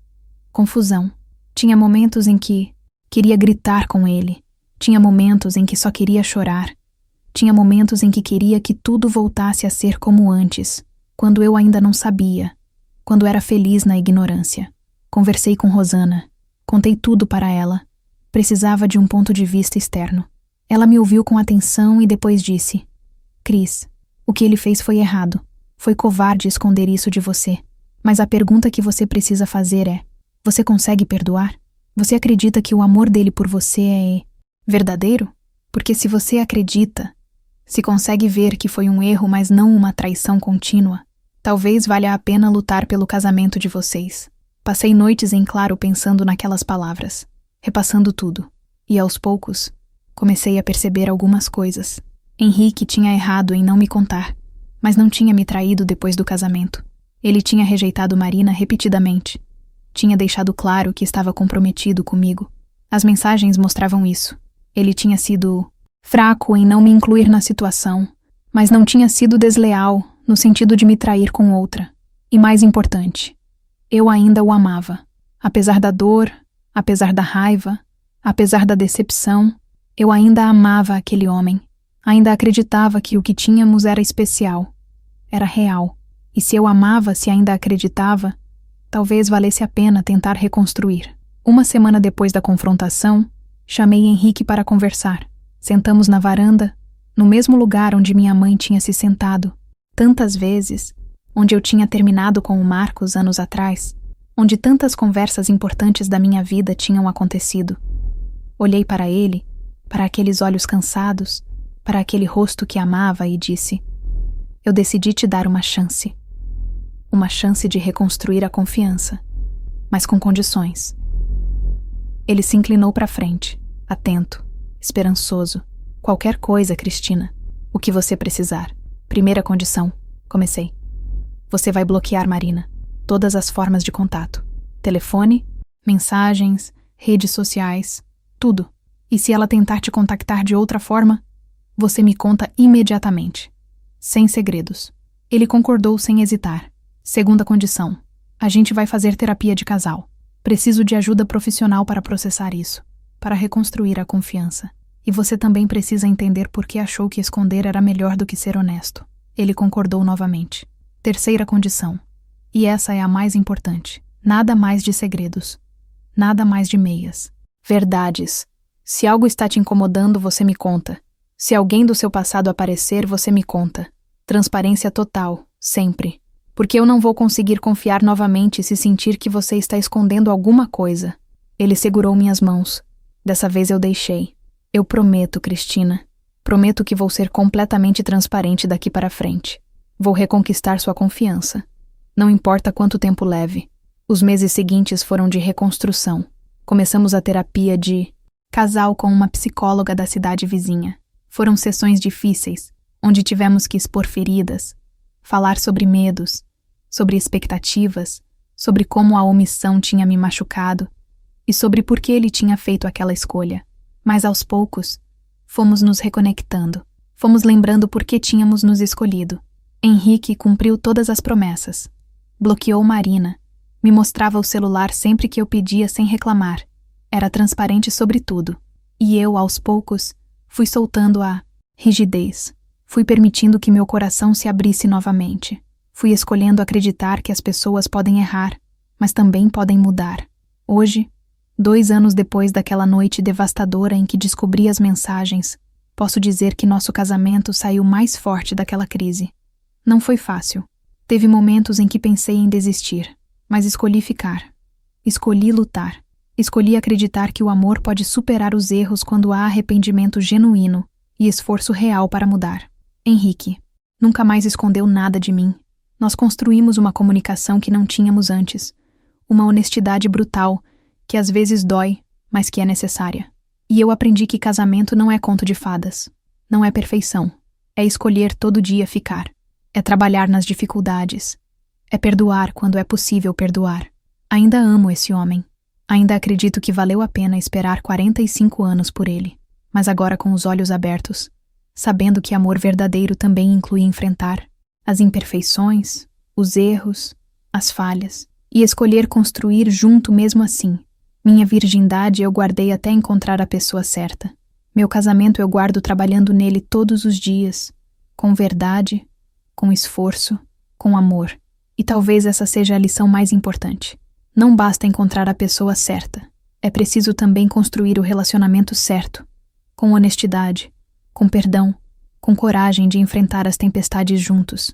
A: confusão. Tinha momentos em que queria gritar com ele. Tinha momentos em que só queria chorar. Tinha momentos em que queria que tudo voltasse a ser como antes, quando eu ainda não sabia, quando era feliz na ignorância. Conversei com Rosana, contei tudo para ela. Precisava de um ponto de vista externo. Ela me ouviu com atenção e depois disse: Cris, o que ele fez foi errado. Foi covarde esconder isso de você. Mas a pergunta que você precisa fazer é: você consegue perdoar? Você acredita que o amor dele por você é verdadeiro? Porque se você acredita, se consegue ver que foi um erro, mas não uma traição contínua, talvez valha a pena lutar pelo casamento de vocês. Passei noites em claro pensando naquelas palavras, repassando tudo. E aos poucos, comecei a perceber algumas coisas. Henrique tinha errado em não me contar, mas não tinha me traído depois do casamento. Ele tinha rejeitado Marina repetidamente. Tinha deixado claro que estava comprometido comigo. As mensagens mostravam isso. Ele tinha sido fraco em não me incluir na situação, mas não tinha sido desleal no sentido de me trair com outra. E mais importante, eu ainda o amava. Apesar da dor, apesar da raiva, apesar da decepção, eu ainda amava aquele homem. Ainda acreditava que o que tínhamos era especial. Era real. E se eu amava, se ainda acreditava, talvez valesse a pena tentar reconstruir. Uma semana depois da confrontação, chamei Henrique para conversar. Sentamos na varanda, no mesmo lugar onde minha mãe tinha se sentado tantas vezes, onde eu tinha terminado com o Marcos anos atrás, onde tantas conversas importantes da minha vida tinham acontecido. Olhei para ele, para aqueles olhos cansados, para aquele rosto que amava e disse: eu decidi te dar uma chance. Uma chance de reconstruir a confiança, mas com condições. Ele se inclinou para frente, atento, esperançoso. Qualquer coisa, Cristina. O que você precisar. Primeira condição. Comecei. Você vai bloquear Marina. Todas as formas de contato. Telefone, mensagens, redes sociais, tudo. E se ela tentar te contactar de outra forma, você me conta imediatamente. Sem segredos. Ele concordou sem hesitar. Segunda condição. A gente vai fazer terapia de casal. Preciso de ajuda profissional para processar isso, para reconstruir a confiança. E você também precisa entender por que achou que esconder era melhor do que ser honesto. Ele concordou novamente. Terceira condição. E essa é a mais importante. Nada mais de segredos. Nada mais de meias. Verdades. Se algo está te incomodando, você me conta. Se alguém do seu passado aparecer, você me conta. Transparência total, sempre. Porque eu não vou conseguir confiar novamente se sentir que você está escondendo alguma coisa. Ele segurou minhas mãos. Dessa vez eu deixei. Eu prometo, Cristina. Prometo que vou ser completamente transparente daqui para frente. Vou reconquistar sua confiança. Não importa quanto tempo leve. Os meses seguintes foram de reconstrução. Começamos a terapia de casal com uma psicóloga da cidade vizinha. Foram sessões difíceis, onde tivemos que expor feridas, falar sobre medos, sobre expectativas, sobre como a omissão tinha me machucado e sobre por que ele tinha feito aquela escolha. Mas aos poucos, fomos nos reconectando, fomos lembrando por que tínhamos nos escolhido. Henrique cumpriu todas as promessas. Bloqueou Marina, me mostrava o celular sempre que eu pedia sem reclamar. Era transparente sobre tudo. E eu, aos poucos, fui soltando a rigidez. Fui permitindo que meu coração se abrisse novamente. Fui escolhendo acreditar que as pessoas podem errar, mas também podem mudar. Hoje, 2 anos depois daquela noite devastadora em que descobri as mensagens, posso dizer que nosso casamento saiu mais forte daquela crise. Não foi fácil. Teve momentos em que pensei em desistir, mas escolhi ficar. Escolhi lutar. Escolhi acreditar que o amor pode superar os erros quando há arrependimento genuíno e esforço real para mudar. Henrique nunca mais escondeu nada de mim. Nós construímos uma comunicação que não tínhamos antes. Uma honestidade brutal, que às vezes dói, mas que é necessária. E eu aprendi que casamento não é conto de fadas. Não é perfeição. É escolher todo dia ficar. É trabalhar nas dificuldades. É perdoar quando é possível perdoar. Ainda amo esse homem. Ainda acredito que valeu a pena esperar 45 anos por ele. Mas agora com os olhos abertos, sabendo que amor verdadeiro também inclui enfrentar as imperfeições, os erros, as falhas, e escolher construir junto mesmo assim. Minha virgindade eu guardei até encontrar a pessoa certa. Meu casamento eu guardo trabalhando nele todos os dias, com verdade, com esforço, com amor. E talvez essa seja a lição mais importante. Não basta encontrar a pessoa certa. É preciso também construir o relacionamento certo, com honestidade, com perdão, com coragem de enfrentar as tempestades juntos.